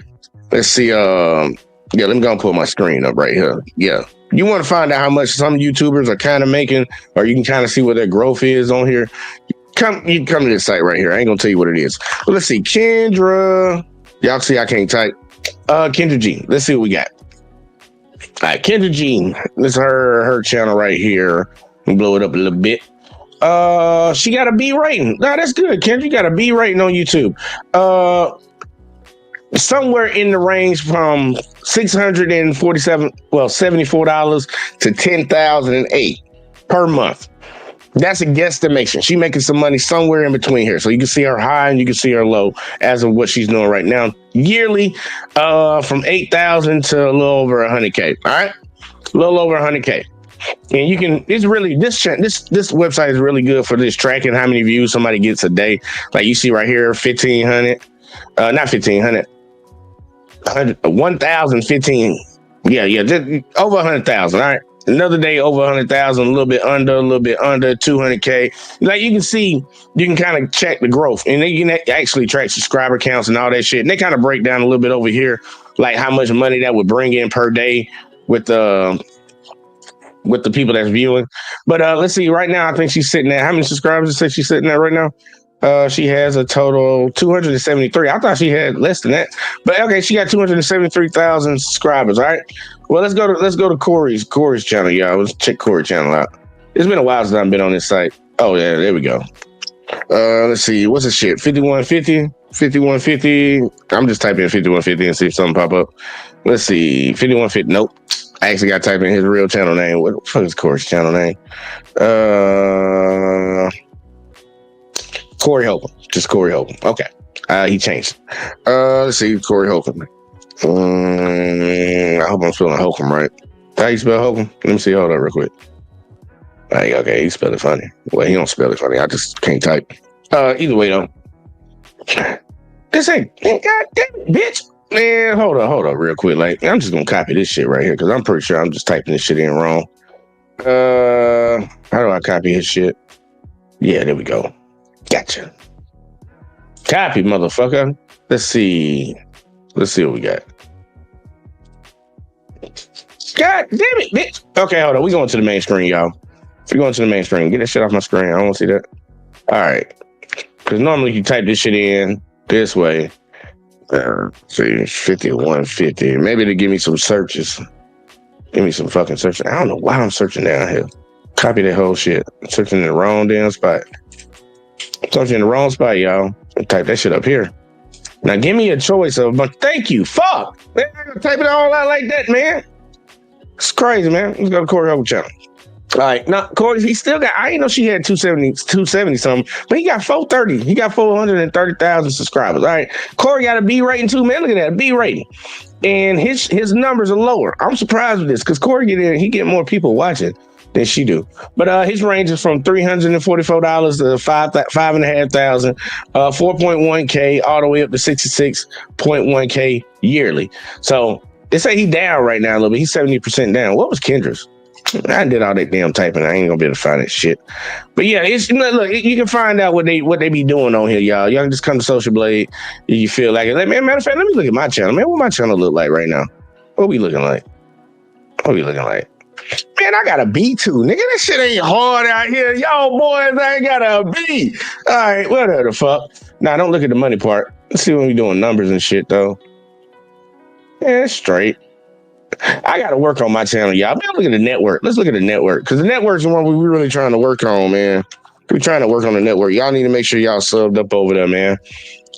S2: Let's see. Let me go and put my screen up right here. Yeah. You want to find out how much some YouTubers are kind of making, or you can kind of see what their growth is on here. You can come to this site right here. I ain't going to tell you what it is. But let's see. Kendra. Y'all see I can't type. Kendra G. Let's see what we got. All right, Kendra G. This is her channel right here. We'll blow it up a little bit. She got a B rating. No, that's good. Kendra, you got a B rating on YouTube. Somewhere in the range from $74 to $10,008 per month. That's a guesstimation. She making some money somewhere in between here. So you can see her high and you can see her low as of what she's doing right now. Yearly, from 8,000 to a little over 100K. All right, a little over 100K. And you can, it's really, this website is really good for this tracking how many views somebody gets a day. Like you see right here, 1,500, not 1,500, 1,015. Yeah, just over 100,000. All right. Another day over 100,000, a little bit under 200K. Like you can see, you can kind of check the growth, and then you can actually track subscriber counts and all that shit. And they kind of break down a little bit over here, like how much money that would bring in per day with the people that's viewing. But let's see, right now, I think she's sitting at, how many subscribers does she's sitting at right now? She has a total 273. I thought she had less than that, but okay, she got 273,000 subscribers. All right. Well, let's go to Corey's channel, y'all. Let's check Corey's channel out. It's been a while since I've been on this site. Oh yeah, there we go. Let's see. What's this shit? 5150? 5150. I'm just typing in 5150 and see if something pop up. Let's see. 5150. Nope. I actually got to type in his real channel name. What the fuck is Corey's channel name? Corey Holcomb. Just Corey Holcomb. Okay. He changed. Let's see. Corey Holcomb. I hope I'm spelling Holcomb right. How you spell Holcomb? Let me see. Hold up real quick. Okay, he spelled it funny. Well, he don't spell it funny. I just can't type. Either way, though. This ain't goddamn bitch. Man, hold up real quick. Like, I'm just gonna copy this shit right here because I'm pretty sure I'm just typing this shit in wrong. How do I copy his shit? Yeah, there we go. Gotcha. Copy, motherfucker. Let's see what we got. God damn it, bitch. Okay, hold on. We going to the main screen, y'all. We're going to the main screen. Get that shit off my screen. I don't want to see that. All right. Because normally you type this shit in this way. See, 5150. Maybe to give me some searches. Give me some fucking searches. I don't know why I'm searching down here. Copy that whole shit. I'm searching in the wrong damn spot. I'm searching in the wrong spot, y'all. Type that shit up here. Now give me a choice of, but thank you. Fuck. Man, I gotta type it all out like that, man. It's crazy, man. Let's go to Corey Holcomb channel. All right, now Corey, he still got. I didn't know she had 270 something, but he got 430. He got 430,000 subscribers. All right, Corey got a B rating too, man. Look at that, a B rating, and his numbers are lower. I'm surprised with this because Corey get more people watching than she do. But his range is from $344 to $5,500, 4.1K all the way up to 66.1K yearly. So they say he down right now a little bit. He's 70% down. What was Kendra's? I did all that damn typing. I ain't gonna be able to find that shit. But yeah, it's look. You can find out what they be doing on here, y'all. Y'all can just come to Social Blade if you feel like it. Like, man, matter of fact, let me look at my channel, man. What my channel look like right now? What we looking like? Man, I got a B2, nigga. That shit ain't hard out here. Y'all boys, I ain't got a B. All right, whatever the fuck. Nah, don't look at the money part. Let's see when we doing numbers and shit though. Yeah, it's straight. I got to work on my channel, y'all. Man, look at the network. Let's look at the network because the network's the one we're really trying to work on, man. We're trying to work on the network. Y'all need to make sure y'all subbed up over there, man.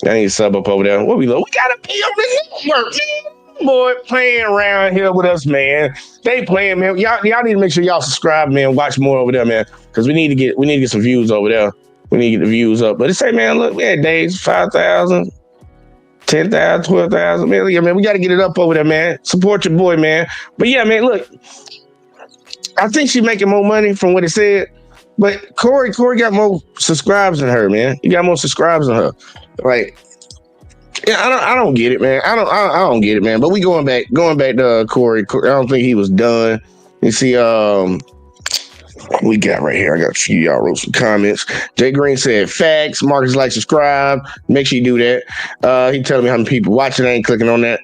S2: Y'all need to sub up over there. What we look? We gotta be on the network, man. Boy, playing around here with us, man. They playing, man. Y'all need to make sure y'all subscribe, man. Watch more over there, man. Because we need to get some views over there. We need to get the views up. But it say, man, look, we had days 5,000. 10,000, 12,000, man. Yeah, man, we got to get it up over there, man. Support your boy, man. But yeah, man, look, I think she's making more money from what it said. But Corey got more subscribers than her, man. He got more subscribers than her. Like, yeah, I don't get it, man. I don't get it, man. But we going back to Corey. I don't think he was done. You see, we got right here. I got a few y'all wrote some comments. Jay Green said facts. Marcus like subscribe. Make sure you do that. He telling me how many people watching. I ain't clicking on that.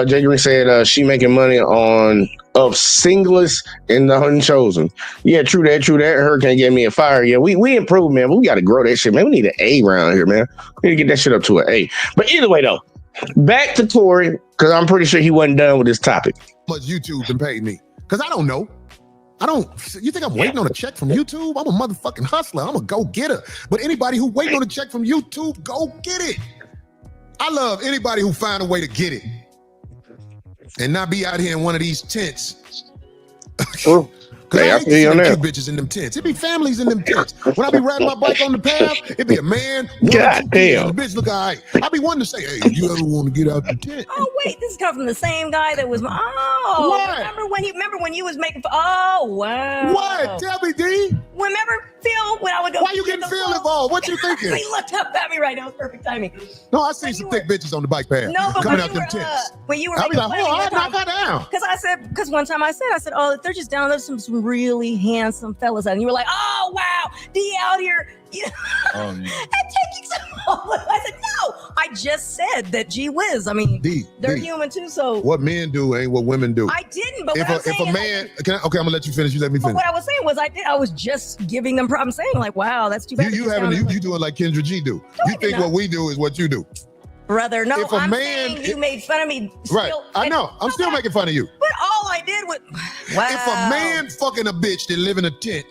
S2: Jay Green said she making money of singlest and the unchosen. Yeah, true that. Hurricane gave me a fire. Yeah, we improved, man. But we got to grow that shit, man. We need an A around here, man. We need to get that shit up to an A. But either way, though, back to Corey because I'm pretty sure he wasn't done with this topic.
S3: How much YouTube can pay me? Because I don't know. You think I'm waiting on a check from YouTube? I'm a motherfucking hustler. I'm a go-getter. But anybody who waiting on a check from YouTube, go get it. I love anybody who find a way to get it and not be out here in one of these tents. Hey, I see you on there. Bitches in them tents. It be families in them tents. When I be riding my bike on the path, it be a man, God damn. The bitch look all right. I be wanting to say, hey, you ever want to get out the tent?
S10: Oh wait, this is coming from the same guy that was.
S3: What?
S10: Remember when you was making? Oh wow.
S3: What? Tell me, D.
S10: Remember Phil when I would go?
S3: Why you getting Phil involved? What you thinking?
S10: He looked up at me right now. It was perfect timing.
S3: No, I seen some thick bitches on the bike path.
S10: No, but
S3: coming out them tents.
S10: When you were,
S3: I be like, oh, I knock her down.
S10: Because one time I said, oh, they're just down there some really handsome fellas, and you were like, oh wow, D out here, you know, and taking some. I said, no, I just said that. Gee whiz, I mean, they're human too. So
S3: what men do ain't what women do.
S10: I didn't, but
S3: if a man, okay, I'm gonna let you finish. You let me finish.
S10: What I was saying was, I was just giving them. I'm saying like, wow, that's too bad.
S3: You doing like Kendra G do. You think what we do is what you do.
S10: Brother, no, I'm saying you made fun of me.
S3: Right, I know. I'm still making fun of you.
S10: But all I did was, wow.
S3: If a man fucking a bitch that live in a tent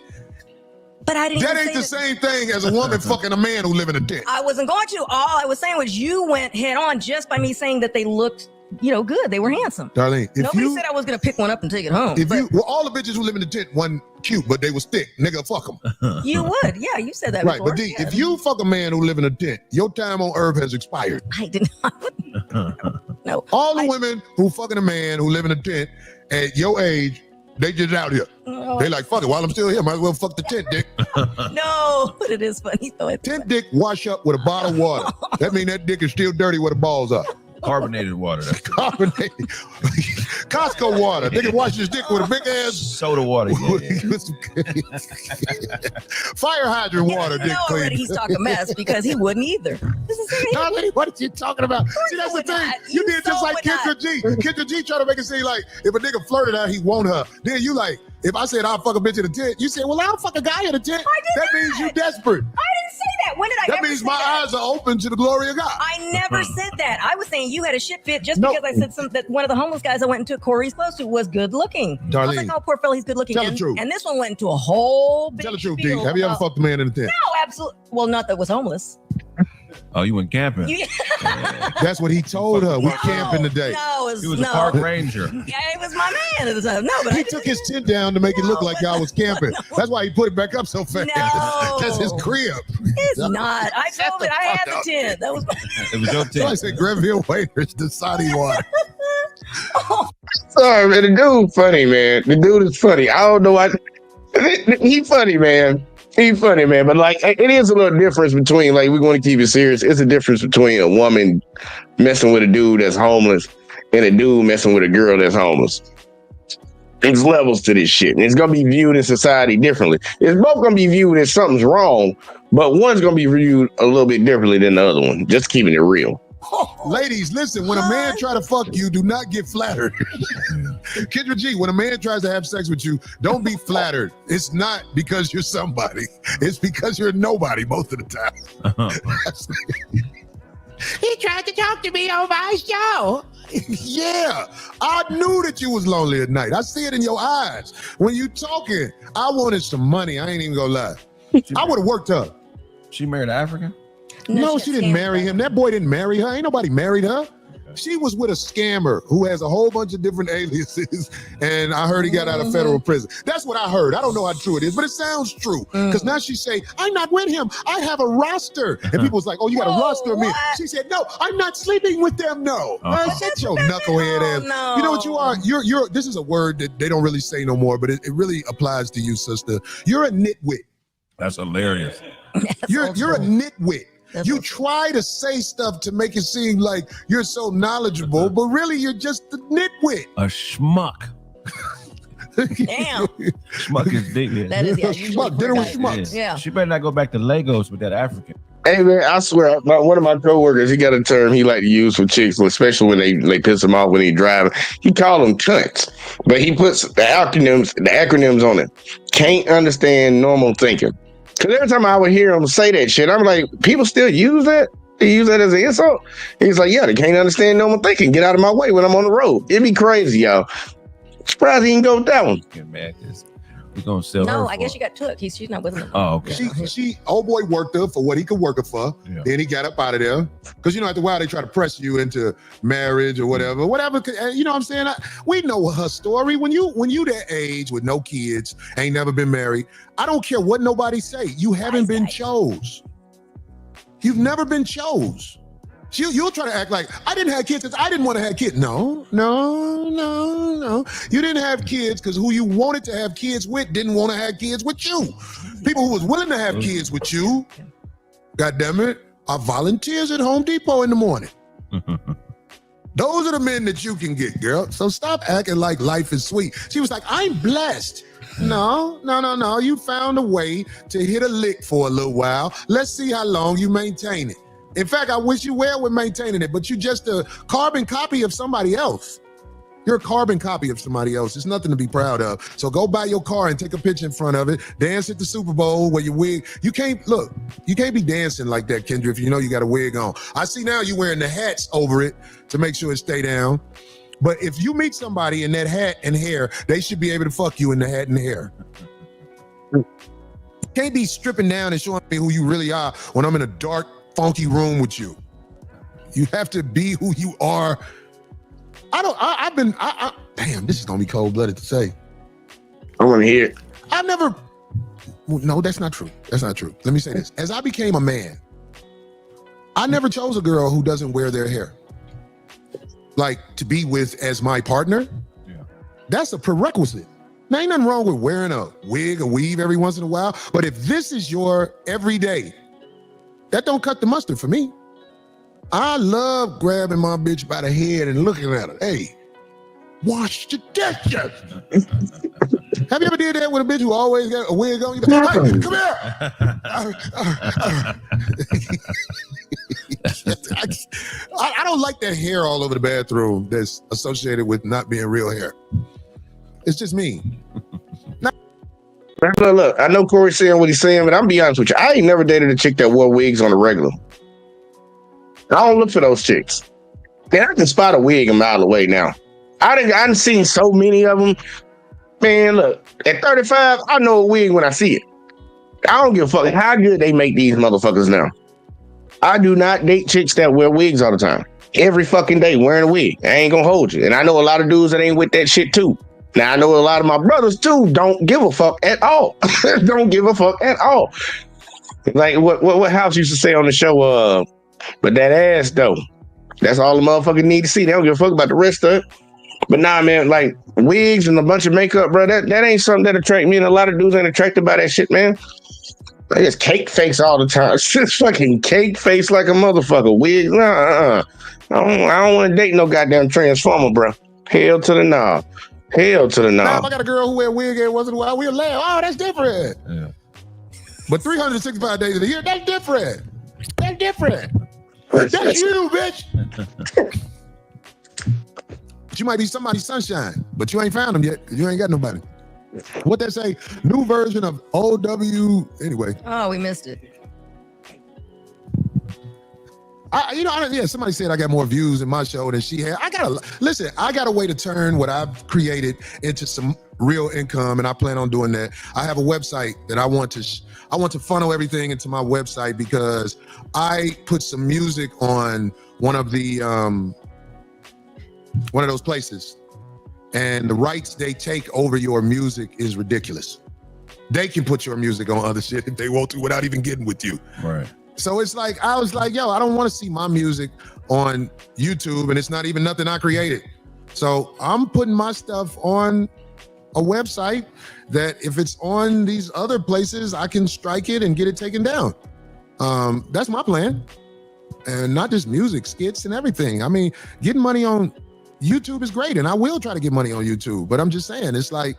S10: But I didn't.
S3: That
S10: even
S3: ain't
S10: say
S3: the same thing as a woman fucking a man who live in a tent.
S10: I wasn't going to. All I was saying was you went head on just by me saying that they looked, good. They were handsome.
S3: Darlene, if
S10: Nobody
S3: you
S10: said I was going to pick one up and take it home.
S3: all the bitches who live in the tent wasn't cute, but they was thick. Nigga, fuck them.
S10: You would. Yeah, you said that
S3: Right,
S10: before.
S3: but D,
S10: Yeah.
S3: if you fuck a man who live in a tent, your time on earth has expired.
S10: I did not. No.
S3: All the women who fucking a man who live in a tent at your age, they just out here.
S10: No.
S3: They like, fuck it, while I'm still here, might as well fuck the tent dick.
S10: No, but it is funny though.
S3: Tent dick wash up with a bottle of water. That means that dick is still dirty where the balls are.
S11: Carbonated water.
S3: Carbonated. Costco water. They can wash his dick with a big ass
S11: soda water. Yeah.
S3: Fire hydrant water.
S10: You know already he's talking mess because he wouldn't either.
S3: Darlene, what are you talking about? See, that's the thing. You did just like Kendra G. Kendra G trying to make it seem like if a nigga flirted out, he want her. Then you like, if I said I'll fuck a bitch in a tent, you said, well, I'll fuck a guy in a tent. That means you desperate.
S10: I didn't say that. When did I
S3: That
S10: ever
S3: means
S10: say
S3: my
S10: that?
S3: eyes are open to the glory of God.
S10: I never said that. I was saying you had a shit fit just because I said that one of the homeless guys I went and took Corey's clothes to was good looking. I was
S3: Darlene,
S10: like, oh, poor fella, he's good looking.
S3: tell the truth.
S10: And this one went into a whole big
S3: Tell the truth, D.
S10: spiel
S3: Have you ever
S10: about-
S3: fucked a man in a tent?
S10: No, absolutely. Well, not that was homeless.
S11: Oh, you went camping.
S3: That's what he told her. We camping today.
S10: No,
S11: He was a park ranger.
S10: Yeah, it was my man at the time. No, but
S3: he took his tent down to make it look like y'all was camping. That's why he put it back up so fast.
S10: No.
S3: That's his crib.
S10: It's not. I told it. I had the tent. That was.
S11: It was your
S3: So I said Grenville Waiters, the Saudi water.
S2: Sorry, man. The dude funny, man. The dude is funny. I don't know why. He funny, man. He funny, man. But like, it is a little difference between, like, we want to keep it serious. It's a difference between a woman messing with a dude that's homeless and a dude messing with a girl that's homeless. There's levels to this shit. And it's going to be viewed in society differently. It's both going to be viewed as something's wrong, but one's going to be viewed a little bit differently than the other one. Just keeping it real.
S3: Ladies, listen, when a man try to fuck you, do not get flattered. Kendra G, when a man tries to have sex with you, don't be flattered. It's not because you're somebody. It's because you're nobody most of the time. He tried to talk to me on my show. Yeah, I knew that you was lonely at night. I see it in your eyes. When you talking, I wanted some money. I ain't even gonna lie. I would have worked her.
S11: She married an African?
S3: No, she didn't marry him. That boy didn't marry her. Ain't nobody married her. She was with a scammer who has a whole bunch of different aliases, and I heard he got out of federal prison. That's what I heard. I don't know how true it is, but it sounds true. Because now she say, I'm not with him. I have a roster. And people was like, oh, you got a roster of me. She said, no, I'm not sleeping with them, no. Shut your knucklehead ass.
S10: No.
S3: You know what you are? You're. This is a word that they don't really say no more, but it really applies to you, sister. You're a nitwit.
S11: That's hilarious.
S3: You're a nitwit. You try to say stuff to make it seem like you're so knowledgeable, but really you're just a nitwit.
S11: A schmuck.
S10: Damn.
S11: Schmuck is big. Yeah.
S10: That is, yeah.
S3: Schmuck. Dinner with schmucks.
S10: Yeah.
S11: She better not go back to Lagos with that African.
S2: Hey, man, I swear, one of my coworkers, he got a term he like to use for chicks, especially when they piss him off when he driving. He call them cunts, but he puts the acronyms on it. Can't understand normal thinking. Because every time I would hear him say that shit, I'm like, people still use that? They use that as an insult? He's like, yeah, they can't understand normal thinking. Get out of my way when I'm on the road. It'd be crazy, y'all. Surprised he didn't go with that one.
S11: Get mad because we're going to sell her.
S10: No, I guess she got took. She's not with him.
S11: Oh, okay.
S3: She old boy worked her for what he could work her for.
S11: Yeah.
S3: Then he got up out of there. Because, after a while, they try to press you into marriage or whatever. You know what I'm saying? We know her story. When you that age with no kids, ain't never been married, I don't care what nobody say. You haven't been chose. You've never been chose. You'll try to act like, I didn't have kids because I didn't want to have kids. No. You didn't have kids because who you wanted to have kids with didn't want to have kids with you. People who was willing to have kids with you, goddammit, are volunteers at Home Depot in the morning. Those are the men that you can get, girl. So stop acting like life is sweet. She was like, I'm blessed. No. You found a way to hit a lick for a little while. Let's see how long you maintain it. In fact, I wish you well with maintaining it, but you're just a carbon copy of somebody else. You're a carbon copy of somebody else. It's nothing to be proud of. So go buy your car and take a picture in front of it. Dance at the Super Bowl where your wig. You can't be dancing like that, Kendra, if you know you got a wig on. I see now you wearing the hats over it to make sure it stay down. But if you meet somebody in that hat and hair, they should be able to fuck you in the hat and hair. Can't be stripping down and showing me who you really are when I'm in a dark, funky room with you. You have to be who you are. Damn, this is gonna be cold-blooded to say.
S2: I want to hear it.
S3: No, that's not true. That's not true. Let me say this. As I became a man, I never chose a girl who doesn't wear their hair. Like, to be with as my partner, that's a prerequisite. Now, ain't nothing wrong with wearing a wig, a weave every once in a while, but if this is your everyday, that don't cut the mustard for me. I love grabbing my bitch by the head and looking at her. Hey, wash your dishes. Have you ever did that with a bitch who always got a wig on? You go, hey, come here. I don't like that hair all over the bathroom that's associated with not being real hair. It's just me.
S2: Look, I know Corey's saying what he's saying, but I'm be honest with you. I ain't never dated a chick that wore wigs on the regular. I don't look for those chicks. Man, I can spot a wig a mile away now. I done seen so many of them. Man, look, at 35, I know a wig when I see it. I don't give a fuck how good they make these motherfuckers now. I do not date chicks that wear wigs all the time. Every fucking day wearing a wig. I ain't gonna hold you. And I know a lot of dudes that ain't with that shit too. Now, I know a lot of my brothers too don't give a fuck at all. Don't give a fuck at all. Like what House used to say on the show, but that ass though, that's all the motherfuckers need to see. They don't give a fuck about the rest of it. But nah, man, like wigs and a bunch of makeup, bro, that ain't something that attract me. And a lot of dudes ain't attracted by that shit, man. They just cake face all the time. It's just fucking cake face like a motherfucker. Wig, I don't want to date no goddamn transformer, bro. Hell to the nah. Hell to the nah.
S3: Now, if I got a girl who wear a wig every once in a while, we'll laugh. Oh, that's different.
S11: Yeah.
S3: But 365 days of the year, that's different. That's different. That's you, bitch. But you might be somebody's sunshine, but you ain't found them yet because you ain't got nobody. What they say? New version of OW. Anyway.
S10: Oh, we missed it.
S3: Somebody said I got more views in my show than she had. I got a way to turn what I've created into some real income, and I plan on doing that. I have a website that I want to funnel everything into my website because I put some music on one of those places, and the rights they take over your music is ridiculous. They can put your music on other shit if they want to without even getting with you.
S11: Right.
S3: So it's like, I was like, yo, I don't want to see my music on YouTube, and it's not even nothing I created. So I'm putting my stuff on a website that if it's on these other places, I can strike it and get it taken down. That's my plan. And not just music, skits and everything. I mean, getting money on YouTube is great, and I will try to get money on YouTube, but I'm just saying, it's like,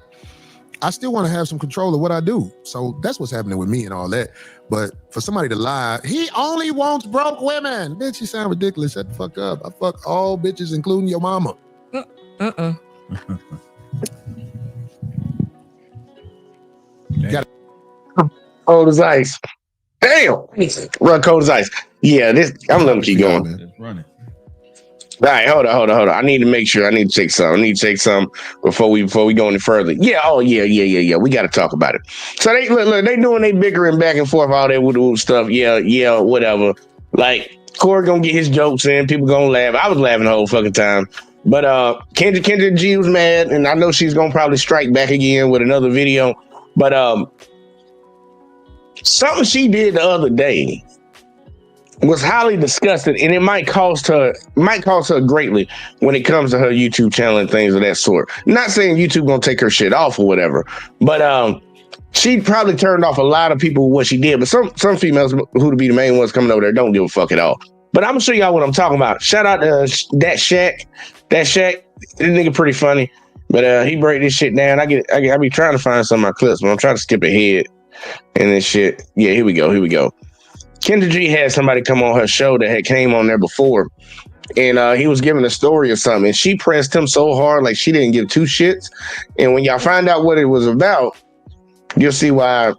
S3: I still want to have some control of what I do. So that's what's happening with me and all that. But for somebody to lie, he only wants broke women. Bitch, you sound ridiculous. Shut the fuck up. I fuck all bitches, including your mama.
S2: Cold as ice. Damn. Run cold as ice. Yeah, I'm letting keep going.
S11: It's running.
S2: All right, hold on. I need to make sure. I need to check some before we go any further. Yeah. Oh, yeah. We got to talk about it. So they look, they doing they bickering back and forth, all that woo stuff. Yeah, whatever. Like Corey gonna get his jokes in, people gonna laugh. I was laughing the whole fucking time. But Kendra G was mad, and I know she's gonna probably strike back again with another video. But something she did the other day was highly disgusting, and it might cost her greatly when it comes to her YouTube channel and things of that sort. Not saying YouTube gonna take her shit off or whatever, but she probably turned off a lot of people with what she did. But some females who to be the main ones coming over there don't give a fuck at all. But I'm gonna show y'all what I'm talking about. Shout out to that Shaq. This nigga pretty funny, but he break this shit down. I be trying to find some of my clips, but I'm trying to skip ahead and this shit. Yeah, here we go. Kendra G had somebody come on her show that had came on there before, and he was giving a story or something, and she pressed him so hard like she didn't give two shits. And when y'all find out what it was about, you'll see why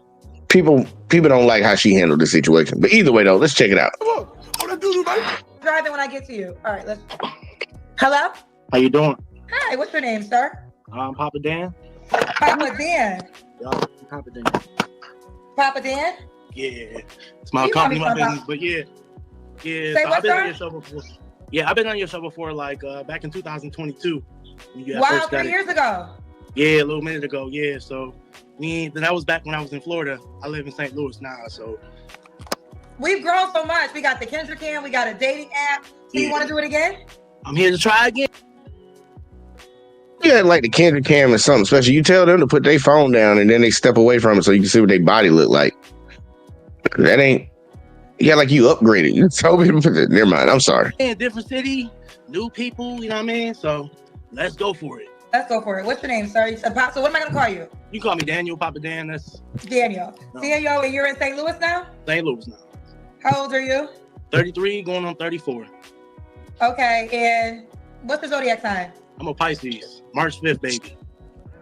S2: people don't like how she handled the situation. But either way, though, let's check it out.
S4: Driving when I get to you. All right, let's. Hello?
S12: How you doing?
S4: Hi, what's your name, sir?
S12: I'm Papa Dan.
S4: Papa Dan.
S12: Y'all, Papa Dan.
S4: Papa Dan?
S7: Yeah, it's my
S4: You
S7: company, my
S4: call me
S7: business,
S4: Papa.
S7: but yeah.
S4: Say
S7: So
S4: what,
S7: I've been on
S4: sir?
S7: your show before. Yeah, I've been on your show before, like back in 2022. When you had
S4: Wow,
S7: first got
S4: 3
S7: it.
S4: years ago.
S7: Yeah, a little minute ago. Yeah, so then that was back when I was in Florida. I live in St. Louis now, so
S4: We've grown so much. We got the Kendra Cam, we got a dating app. So you
S7: Yeah.
S4: want to do it again?
S7: I'm here to try again.
S2: You act like the Kendra Cam is something special. You tell them to put their phone down and then they step away from it so you can see what their body look like. That ain't. You got like you upgraded. You told me to put it. Never mind. I'm sorry.
S7: In different city, new people. You know what I mean? So let's go for it.
S4: Let's go for it. What's your name, sir? So what am I going to call you?
S7: You call me Daniel, Papa Dan. That's
S4: Daniel.
S7: No.
S4: Daniel, and you're in St. Louis now?
S7: St. Louis now.
S4: How old are you?
S7: 33, going on 34.
S4: Okay, and what's the zodiac sign?
S7: I'm a Pisces. March 5th, baby.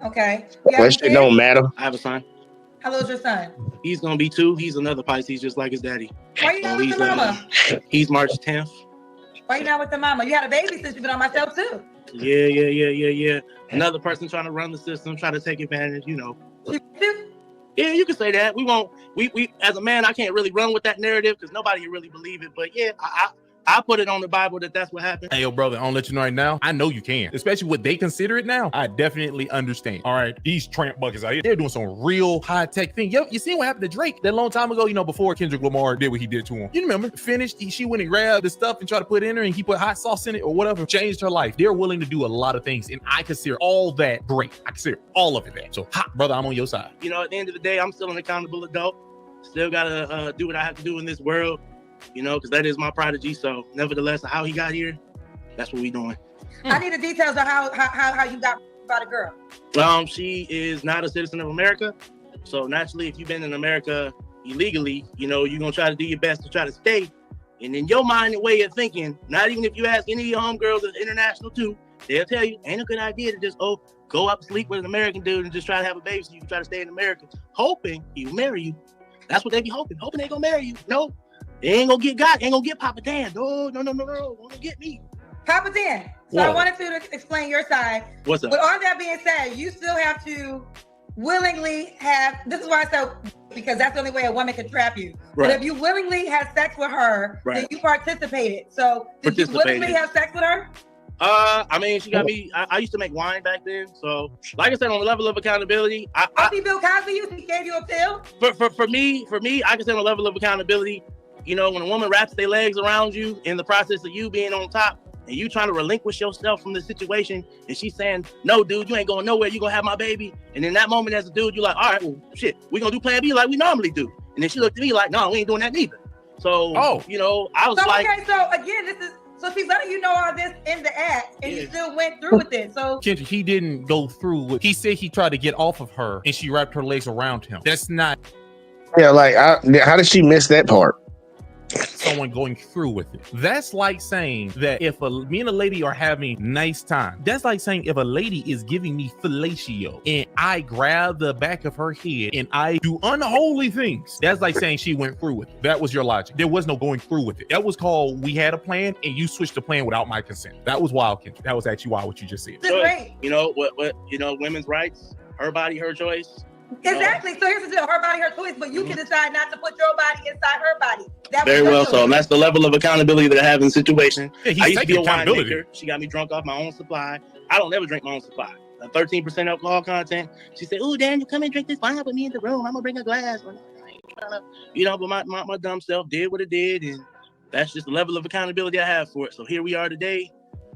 S4: Okay. You have
S2: That
S4: any
S2: shit
S4: kids?
S2: don't matter.
S7: I have a son.
S4: How old's your son?
S7: He's gonna be 2. He's another Pisces, just like his daddy.
S4: Why you not with
S7: he's
S4: the mama?
S7: He's March 10th.
S4: Why you not with the mama? You had a baby since you've been on my show too.
S7: Yeah. Another person trying to run the system, trying to take advantage, you know. Yeah, you can say that. We won't. We as a man, I can't really run with that narrative because nobody can really believe it. But yeah, I put it on the Bible that that's what happened.
S12: Hey, yo, brother, I'll let you know right now. I know you can, especially what they consider it now. I definitely understand. All right, these tramp buckets out here, they're doing some real high tech thing. Yo, you seen what happened to Drake that long time ago? You know, before Kendrick Lamar did what he did to him. You remember? Finished. She went and grabbed the stuff and tried to put it in her, and he put hot sauce in it or whatever. Changed her life. They're willing to do a lot of things, and I consider all that great. I consider all of it that. So, brother, I'm on your side.
S7: You know, at the end of the day, I'm still an accountable adult. Still gotta do what I have to do in this world. You know, because that is my prodigy. So, nevertheless, how he got here, that's what we doing.
S4: I need the details of how you got about a girl.
S7: She is not a citizen of America. So naturally, if you've been in America illegally, you know, you're gonna try to do your best to try to stay. And in your mind and way of thinking, not even if you ask any of your homegirls that's international too, they'll tell you ain't a good idea to just go up and sleep with an American dude and just try to have a baby so you can try to stay in America, hoping he'll marry you. That's what they be hoping they gonna marry you. No. They ain't gonna get God, ain't gonna get Papa Dan. No, won't get me.
S4: Papa Dan. So
S7: Whoa.
S4: I wanted to explain your side.
S7: What's up?
S4: With all that being said, you still have to willingly have, this is why I said, because that's the only way a woman can trap you.
S7: Right.
S4: But if you willingly have sex with her, then
S7: Right.
S4: you participated. So did you willingly have sex with her?
S7: I mean, she got me. I used to make wine back then. So, like I said, on the level of accountability,
S4: He Bill Cosby you? He gave you a pill?
S7: For me, I can say on the level of accountability, you know, when a woman wraps their legs around you in the process of you being on top and you trying to relinquish yourself from the situation, and she's saying, no, dude, you ain't going nowhere. You gonna have my baby. And in that moment as a dude, you're like, all right, well, shit, we gonna do plan B like we normally do. And then she looked at me like, no, we ain't doing that neither. So, you know, I was like,
S4: okay, so again, so she's letting you know all this in the act, and you still went through with it. So
S12: Kendra, he didn't go through with. He said he tried to get off of her, and she wrapped her legs around him. That's not.
S2: Yeah, like how did she miss that part?
S12: Someone going through with it. That's like saying that if me and a lady are having nice time, that's like saying if a lady is giving me fellatio and I grab the back of her head and I do unholy things, that's like saying she went through with it. That was your logic. There was no going through with it. That was called we had a plan and you switched the plan without my consent. That was wild, Kendra. That was actually wild what you just said.
S7: you know what you know, women's rights, her body, her choice.
S4: exactly. So here's the deal: her body, her choice, but you can decide not to put your body inside her body.
S7: Very well. So that's the level of accountability that I have in the situation.
S12: Yeah, he's
S7: I used to be a
S12: taking
S7: winemaker. She got me drunk off my own supply. I don't ever drink my own supply. 13% alcohol content. She said, "Oh, Daniel, come and drink this wine with me in the room. I'm gonna bring a glass." You know, but my dumb self did what it did, and that's just the level of accountability I have for it. So here we are today,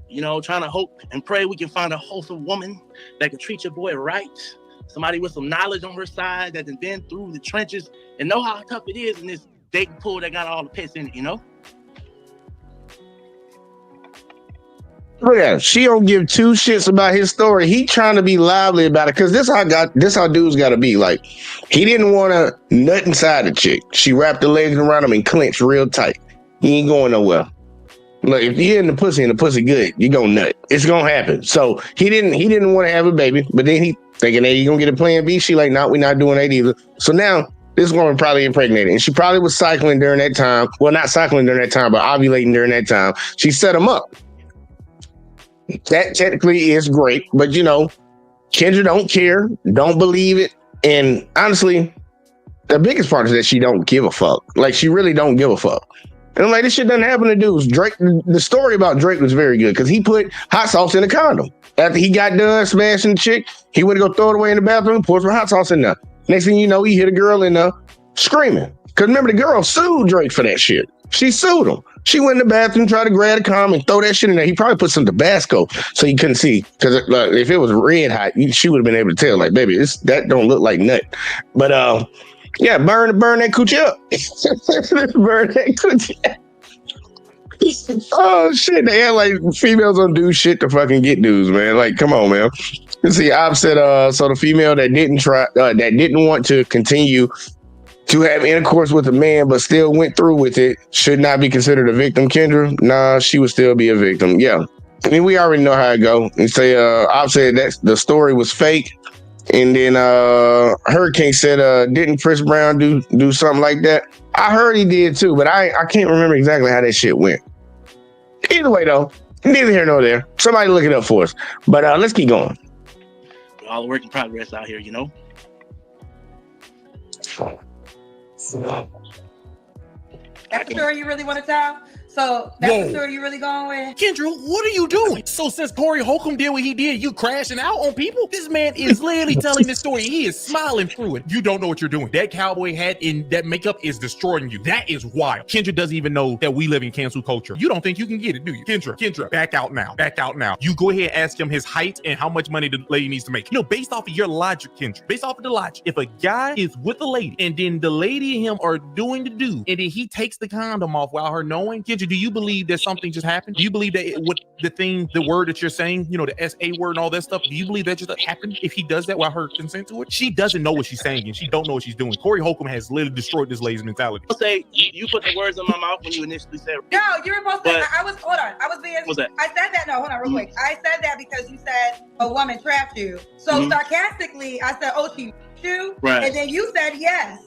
S7: you know, trying to hope and pray we can find a wholesome woman that can treat your boy right. Somebody with some knowledge on her side that has been through the trenches and know how tough it is in this dating pool that got all the piss in it, you know?
S2: Yeah, she don't give two shits about his story. He trying to be lively about it because this how dudes got to be. Like, he didn't want to nut inside the chick. She wrapped her legs around him and clenched real tight. He ain't going nowhere. Look, if you're in the pussy good, you gonna nut. It's gonna happen. So he didn't want to have a baby, but then he thinking that he gonna get a plan B. She like, no, we're not doing that either. So now this woman probably impregnated, and she probably was cycling during that time. Well, not cycling during that time, but ovulating during that time. She set him up. That technically is great, but you know, Kendra don't care, don't believe it, and honestly, the biggest part is that she don't give a fuck. Like, she really don't give a fuck. And I'm like, this shit doesn't happen to dudes. Drake, the story about Drake was very good because he put hot sauce in a condom. After he got done smashing the chick, he went to go throw it away in the bathroom, poured some hot sauce in there. Next thing you know, he hit a girl in there screaming. Because remember, the girl sued Drake for that shit. She sued him. She went in the bathroom, tried to grab the condom and throw that shit in there. He probably put some Tabasco so he couldn't see. Because if it was red hot, she would have been able to tell, like, baby, that don't look like nut. But yeah, burn that coochie up. Burn that coochie up. Oh shit, they act like females don't do shit to fucking get dudes, man. Like, come on, man. See, I've said so the female that didn't want to continue to have intercourse with a man but still went through with it should not be considered a victim. Kendra, nah, she would still be a victim. Yeah, I mean, we already know how it go. And say I've said that the story was fake, and then Hurricane said didn't Chris Brown do something like that? I heard he did too, but I can't remember exactly how that shit went. Either way though, neither here nor there. Somebody look it up for us. But let's keep going.
S7: We're all a work in progress out here, you know.
S4: That's the story you really want to tell? So that's the story you really going with?
S12: Kendra, what are you doing? So since Corey Holcomb did what he did, you crashing out on people? This man is literally telling this story. He is smiling through it. You don't know what you're doing. That cowboy hat and that makeup is destroying you. That is wild. Kendra doesn't even know that we live in cancel culture. You don't think you can get it, do you? Kendra, back out now. Back out now. You go ahead and ask him his height and how much money the lady needs to make. You know, based off of your logic, Kendra, based off of the logic, if a guy is with a lady and then the lady and him are doing the do and then he takes the condom off without her knowing, Kendra, do you believe that something just happened? Do you believe that the word that you're saying, you know, the SA word and all that stuff, do you believe that just happened if he does that without her consent to it? She doesn't know what she's saying and she don't know what she's doing. Corey Holcomb has literally destroyed this lady's mentality.
S7: I'll say you put the words in my mouth when you initially said.
S4: No, you were supposed to. I was being.
S7: What's that?
S4: I said that. No, hold on, real quick. I said that because you said a woman trapped you. So sarcastically, I said, "Oh, she you,"
S7: right?
S4: And then you said yes.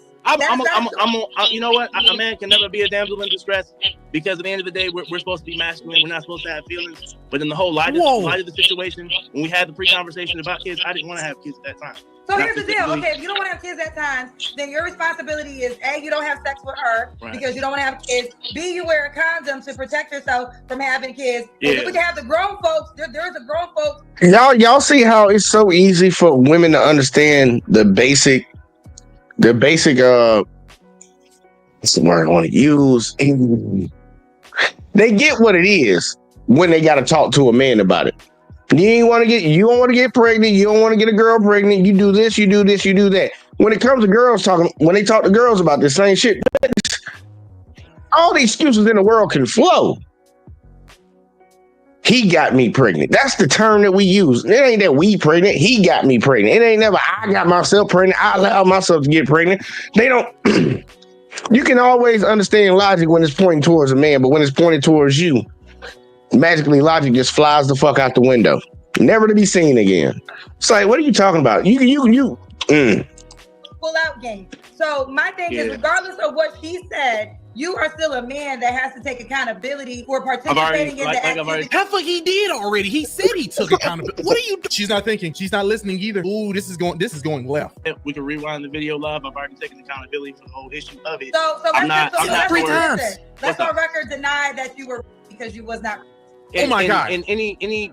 S7: You know what? A man can never be a damsel in distress because at the end of the day, we're supposed to be masculine. We're not supposed to have feelings. But in the whole light of the situation, when we had the pre-conversation about kids, I didn't want to have kids at that time.
S4: So here's the deal. Okay, if you don't want to have kids at time, then your responsibility is A, you don't have sex with her because you don't want to have kids. B, you wear a condom to protect yourself from having kids. And then we can have the grown folks. There's a grown folks.
S2: Y'all see how it's so easy for women to understand the basic what's the word I want to use? They get what it is when they got to talk to a man about it. You don't want to get pregnant. You don't want to get a girl pregnant. You do this, you do this, you do that. When it comes to girls when they talk to girls about this same shit, all the excuses in the world can flow. He got me pregnant. That's the term that we use. It ain't that we pregnant. He got me pregnant. It ain't never I got myself pregnant. I allowed myself to get pregnant. They don't. You can always understand logic when it's pointing towards a man, but when it's pointing towards you, magically logic just flies the fuck out the window, never to be seen again. It's like, what are you talking about? You.
S4: Pull out game. So my thing is, regardless of what she said, you are still a man that has to take accountability for participating in the activity.
S12: Half of he did already. He said he took accountability. What are you doing? She's not thinking. She's not listening either. Ooh, this is going left.
S7: If we can rewind the video, love. I've already taken accountability for the whole issue of it.
S4: So
S7: I'm not
S12: 3 times.
S4: Let's on record deny that you were because you was not.
S12: Oh my God.
S7: And any,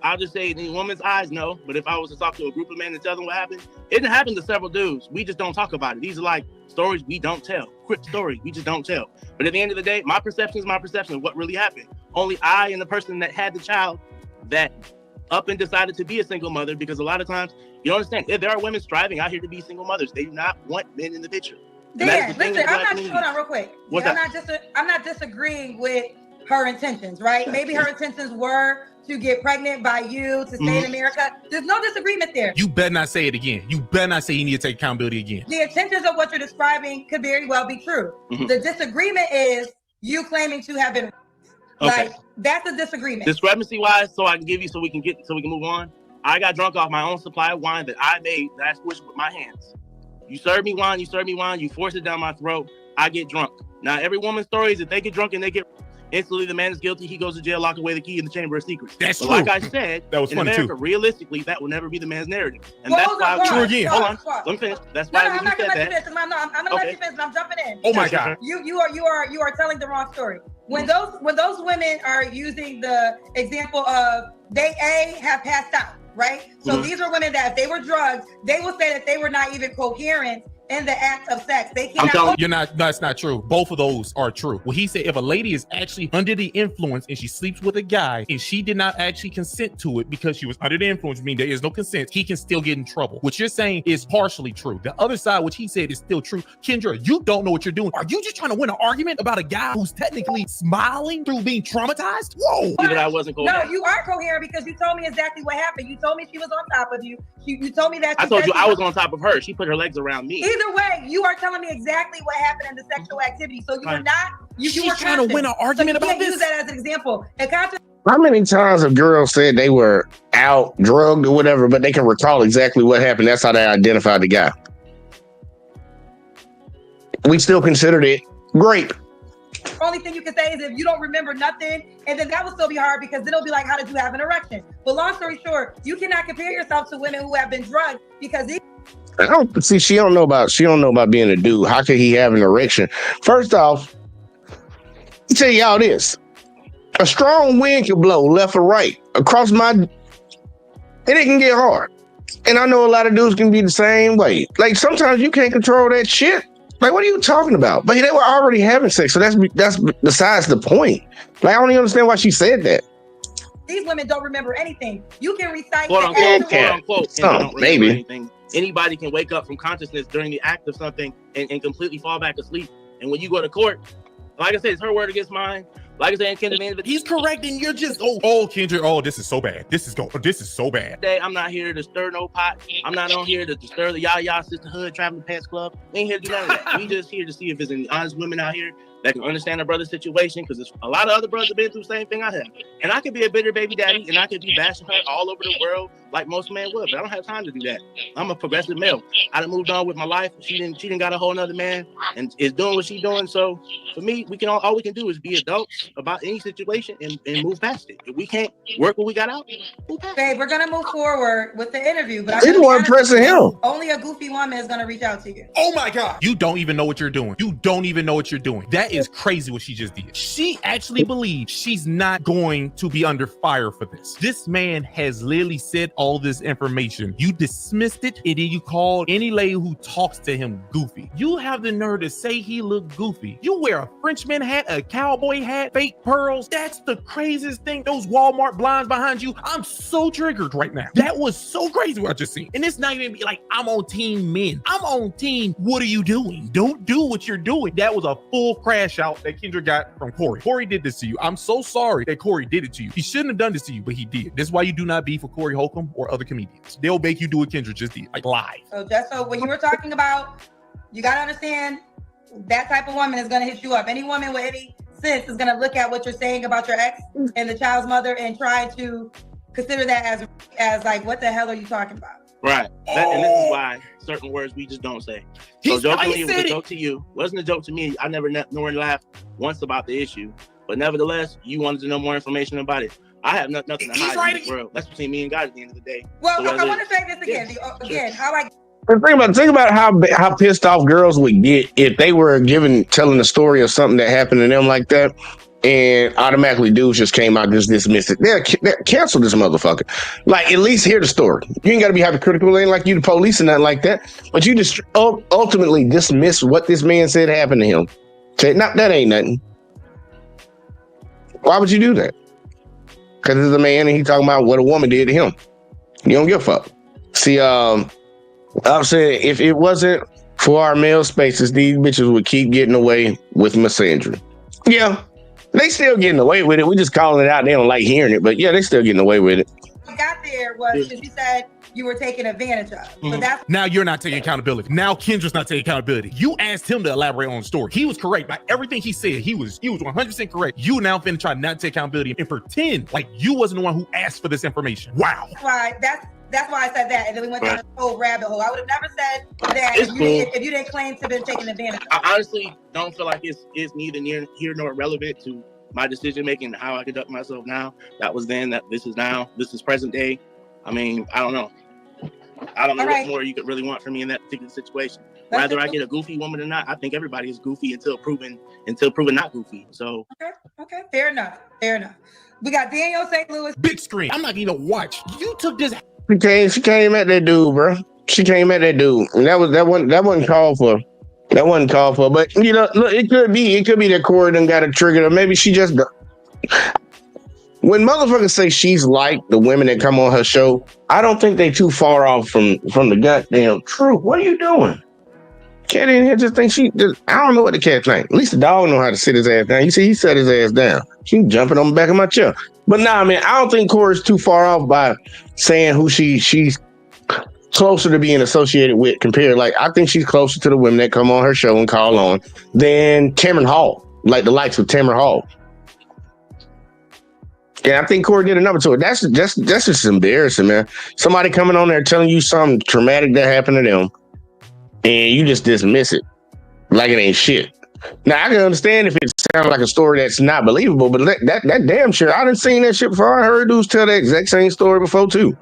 S7: I'll just say in a woman's eyes, no. But if I was to talk to a group of men and tell them what happened, it didn't happen to several dudes. We just don't talk about it. These are like stories we don't tell. Quick stories we just don't tell. But at the end of the day, my perception is my perception of what really happened. Only I and the person that had the child that up and decided to be a single mother, because a lot of times, you don't understand, if there are women striving out here to be single mothers, they do not want men in the picture.
S4: Dan, listen, hold on real quick. I'm not disagreeing with her intentions, right? Maybe her intentions were to get pregnant by you, to stay in America. There's no disagreement there.
S12: You better not say it again. You better not say you need to take accountability again.
S4: The intentions of what you're describing could very well be true. The disagreement is you claiming to have been like, that's a disagreement.
S7: Discrepancy wise, so we can move on. I got drunk off my own supply of wine that I made, that I squished with my hands. You serve me wine, you force it down my throat, I get drunk. Now every woman's story is that they get drunk and they get Instantly, the man is guilty. He goes to jail, lock away the key in the chamber of secrets.
S12: That's
S7: but
S12: true.
S7: like I said,
S12: That was
S7: in
S12: funny
S7: America,
S12: too.
S7: realistically, that will never be the man's narrative, and
S4: Well,
S7: that's
S4: hold
S7: why.
S4: on,
S12: True again.
S7: Hold on, let me finish. That's
S4: No,
S7: why
S4: I'm
S7: when
S4: not
S7: you
S4: gonna
S7: said
S4: let you
S7: that.
S4: finish. I'm gonna let you finish, but I'm jumping in.
S12: Oh my God.
S4: You are telling the wrong story. When those women are using the example of they have passed out, right? So these are women that if they were drugged, they will say that they were not even coherent in the act of sex. They cannot.
S12: I'm telling you, that's not true. Both of those are true. Well, he said if a lady is actually under the influence and she sleeps with a guy and she did not actually consent to it because she was under the influence, meaning there is no consent, he can still get in trouble. What you're saying is partially true. The other side, which he said is still true. Kendra, you don't know what you're doing. Are you just trying to win an argument about a guy who's technically smiling through being traumatized? Whoa.
S7: Even I wasn't coherent.
S4: No, you are coherent because you told me exactly what happened. You told me she was on top of you. You told me that.
S7: I told you I was on top of her. She put her legs around me.
S4: Either way, you are telling me exactly what happened in the sexual activity. So you were not. You were
S12: trying to win an argument
S4: so you
S12: about
S4: can't
S12: this.
S4: use that as an example.
S2: How many times have girls said they were out, drugged, or whatever, but they can recall exactly what happened? That's how they identified the guy. We still considered it grape.
S4: Only thing you can say is if you don't remember nothing, and then that will still be hard because then it'll be like, how did you have an erection? But long story short, you cannot compare yourself to women who have been drugged because
S2: I don't see. She don't know about being a dude. How could he have an erection? First off, I'll tell y'all this: a strong wind can blow left or right across and it can get hard. And I know a lot of dudes can be the same way. Like sometimes you can't control that shit. Like what are you talking about? But they were already having sex, so that's besides the point. Like I don't even understand why she said that.
S4: these women don't remember anything. You can recite
S7: Quote unquote, and they don't remember
S2: maybe.
S7: anything. Anybody can wake up from consciousness during the act of something and completely fall back asleep. And when you go to court, like I said, it's her word against mine. Like I said, Kendra,
S12: he's correct, and you're just Kendra. This is so bad. This is so bad.
S7: I'm not here to stir no pot. I'm not on here to stir the Yah Sisterhood Traveling Pants Club. We ain't here to do none of that. We just here to see if there's any honest women out here that can understand a brother's situation, because a lot of other brothers have been through the same thing I have. And I could be a bitter baby daddy, and I could be bashing her all over the world like most men would, but I don't have time to do that. I'm a progressive male. I done moved on with my life. She didn't got a whole nother man and is doing what she's doing. So for me, all we can do is be adults about any situation and move past it. If we can't work what we got out, move past it.
S4: Babe, we're gonna move forward with the interview, but
S2: It wasn't pressing him.
S4: Only a goofy woman is gonna reach out to you.
S12: Oh my God. You don't even know what you're doing. You don't even know what you're doing. That is crazy what she just did. She actually believes she's not going to be under fire for this. This man has literally said all this information. You dismissed it, and then you called any lady who talks to him goofy. You have the nerve to say he looked goofy. You wear a Frenchman hat, a cowboy hat, fake pearls. That's the craziest thing. Those Walmart blinds behind you. I'm so triggered right now. That was so crazy what I just seen. And it's not even like I'm on team men. I'm on team, what are you doing? Don't do what you're doing. That was a full crash out that Kendra got from Corey. Corey did this to you. I'm so sorry that Corey did it to you. He shouldn't have done this to you, but he did. This is why you do not beef with Corey Holcomb or other comedians. They'll make you do what Kendra just did, like live.
S4: So when you were talking about, you gotta understand that type of woman is gonna hit you up. Any woman with any sense is gonna look at what you're saying about your ex and the child's mother and try to consider that as like, what the hell are you talking about?
S7: Right. And this is why certain words we just don't say. So jokingly, it was a joke to you. Wasn't a joke to me. I never nor laughed once about the issue. But nevertheless, you wanted to know more information about it. I have nothing to hide in this world. That's between me and God at the end of the day.
S4: Well,
S7: So
S4: I want to say this again.
S2: Think about how pissed off girls would get if they were telling a story of something that happened to them like that, and automatically dudes just came out and just dismissed it. They'll cancel this motherfucker. Like, at least hear the story. You ain't got to be hypocritical. It ain't like you the police or nothing like that. But you just ultimately dismiss what this man said happened to him. Say, no, that ain't nothing. Why would you do that? Because it's a man and he talking about what a woman did to him. You don't give a fuck. See, I'm saying if it wasn't for our male spaces, these bitches would keep getting away with misandry. Yeah, they still getting away with it. We just calling it out. They don't like hearing it, but yeah, they still getting away with it.
S4: What got there was because you said you were taken advantage of. So that's
S12: Now you're not taking accountability. Now Kendra's not taking accountability. You asked him to elaborate on the story. He was correct. By everything he said, he was 100% correct. You now finna try not to take accountability and pretend like you wasn't the one who asked for this information. Wow.
S4: that's why I said that, and then we went down the whole rabbit hole. I would have never said that if you didn't claim to have been taken advantage of.
S7: I honestly don't feel like it's neither near here nor relevant to my decision making, how I conduct myself now. That was then. That this is now. This is present day. I mean, I don't know. I don't know what more you could really want from me in that particular situation. Whether I get a goofy woman or not, I think everybody is goofy until proven not goofy. So
S4: okay, fair enough. We got Daniel St. Louis.
S12: Big screen. I'm not even watch. You took this.
S2: She came at that dude, bro. She came at that dude, and that wasn't called for. That wasn't called for. But you know, look, it could be that Corey done got a trigger, or maybe she just. When motherfuckers say she's like the women that come on her show, I don't think they too far off from the goddamn truth. What are you doing? Cat in here just think I don't know what the cat think. At least the dog know how to sit his ass down. You see, he set his ass down. She jumping on the back of my chair. But nah, man, I don't think Corey's too far off by saying who she's closer to being associated with compared. Like, I think she's closer to the women that come on her show and call on than Tamron Hall, like the likes of Tamron Hall. Yeah, I think Corey did a number to it. That's just embarrassing, man. Somebody coming on there telling you something traumatic that happened to them, and you just dismiss it like it ain't shit. Now, I can understand if it sounds like a story that's not believable, but that damn sure, I done seen that shit before. I heard dudes tell that exact same story before, too.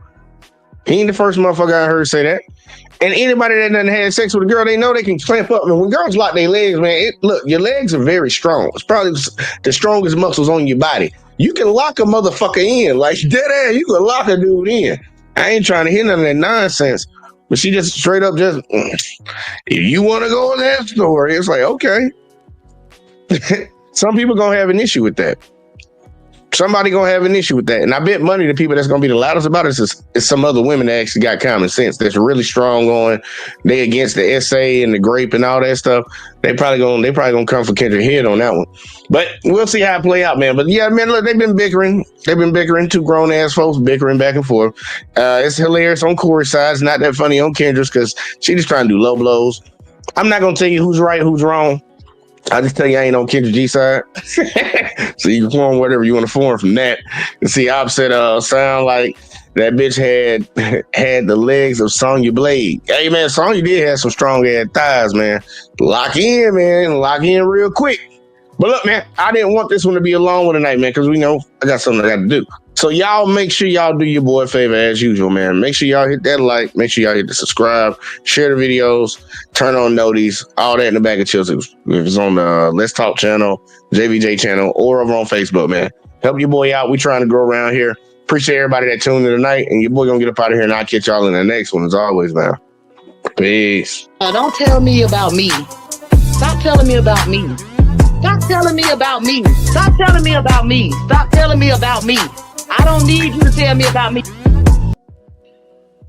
S2: He ain't the first motherfucker I heard say that. And anybody that done had sex with a girl, they know they can clamp up. And when girls lock their legs, man, look, your legs are very strong. It's probably the strongest muscles on your body. You can lock a motherfucker in. Like, dead ass, you can lock a dude in. I ain't trying to hear none of that nonsense. But she just straight up just, if you want to go in that story, it's like, okay. Some people gonna have an issue with that. Somebody gonna have an issue with that. And I bet money the people that's gonna be the loudest about it is some other women that actually got common sense, that's really strong on, they against the SA and the grape and all that stuff. They probably gonna come for Kendra Head on that one. But we'll see how it play out, man. But yeah, man, look, they've been bickering. Two grown ass folks bickering back and forth. It's hilarious on Corey's side. It's not that funny on Kendra's because she just trying to do low blows. I'm not gonna tell you who's right, who's wrong. I'll just tell you I ain't on Kendra G side. So you can form whatever you want to form from that. And see, opposite sound like that bitch had the legs of Sonya Blade. Hey man, Sonya did have some strong ass thighs, man. Lock in, man. Lock in real quick. But look, man, I didn't want this one to be a long one tonight, man, because we know I got something I got to do. So y'all make sure y'all do your boy a favor as usual, man. Make sure y'all hit that like. Make sure y'all hit the subscribe. Share the videos. Turn on noties. All that in the bag of chips. If it's on the Let's Talk channel, JVJ channel, or over on Facebook, man. Help your boy out. We trying to grow around here. Appreciate everybody that tuned in tonight. And your boy gonna get up out of here, and I'll catch y'all in the next one as always, man. Peace.
S1: Don't tell me about me. Stop telling me about me. Stop telling me about me. Stop telling me about me. Stop telling me about me. I don't need you to tell me about me.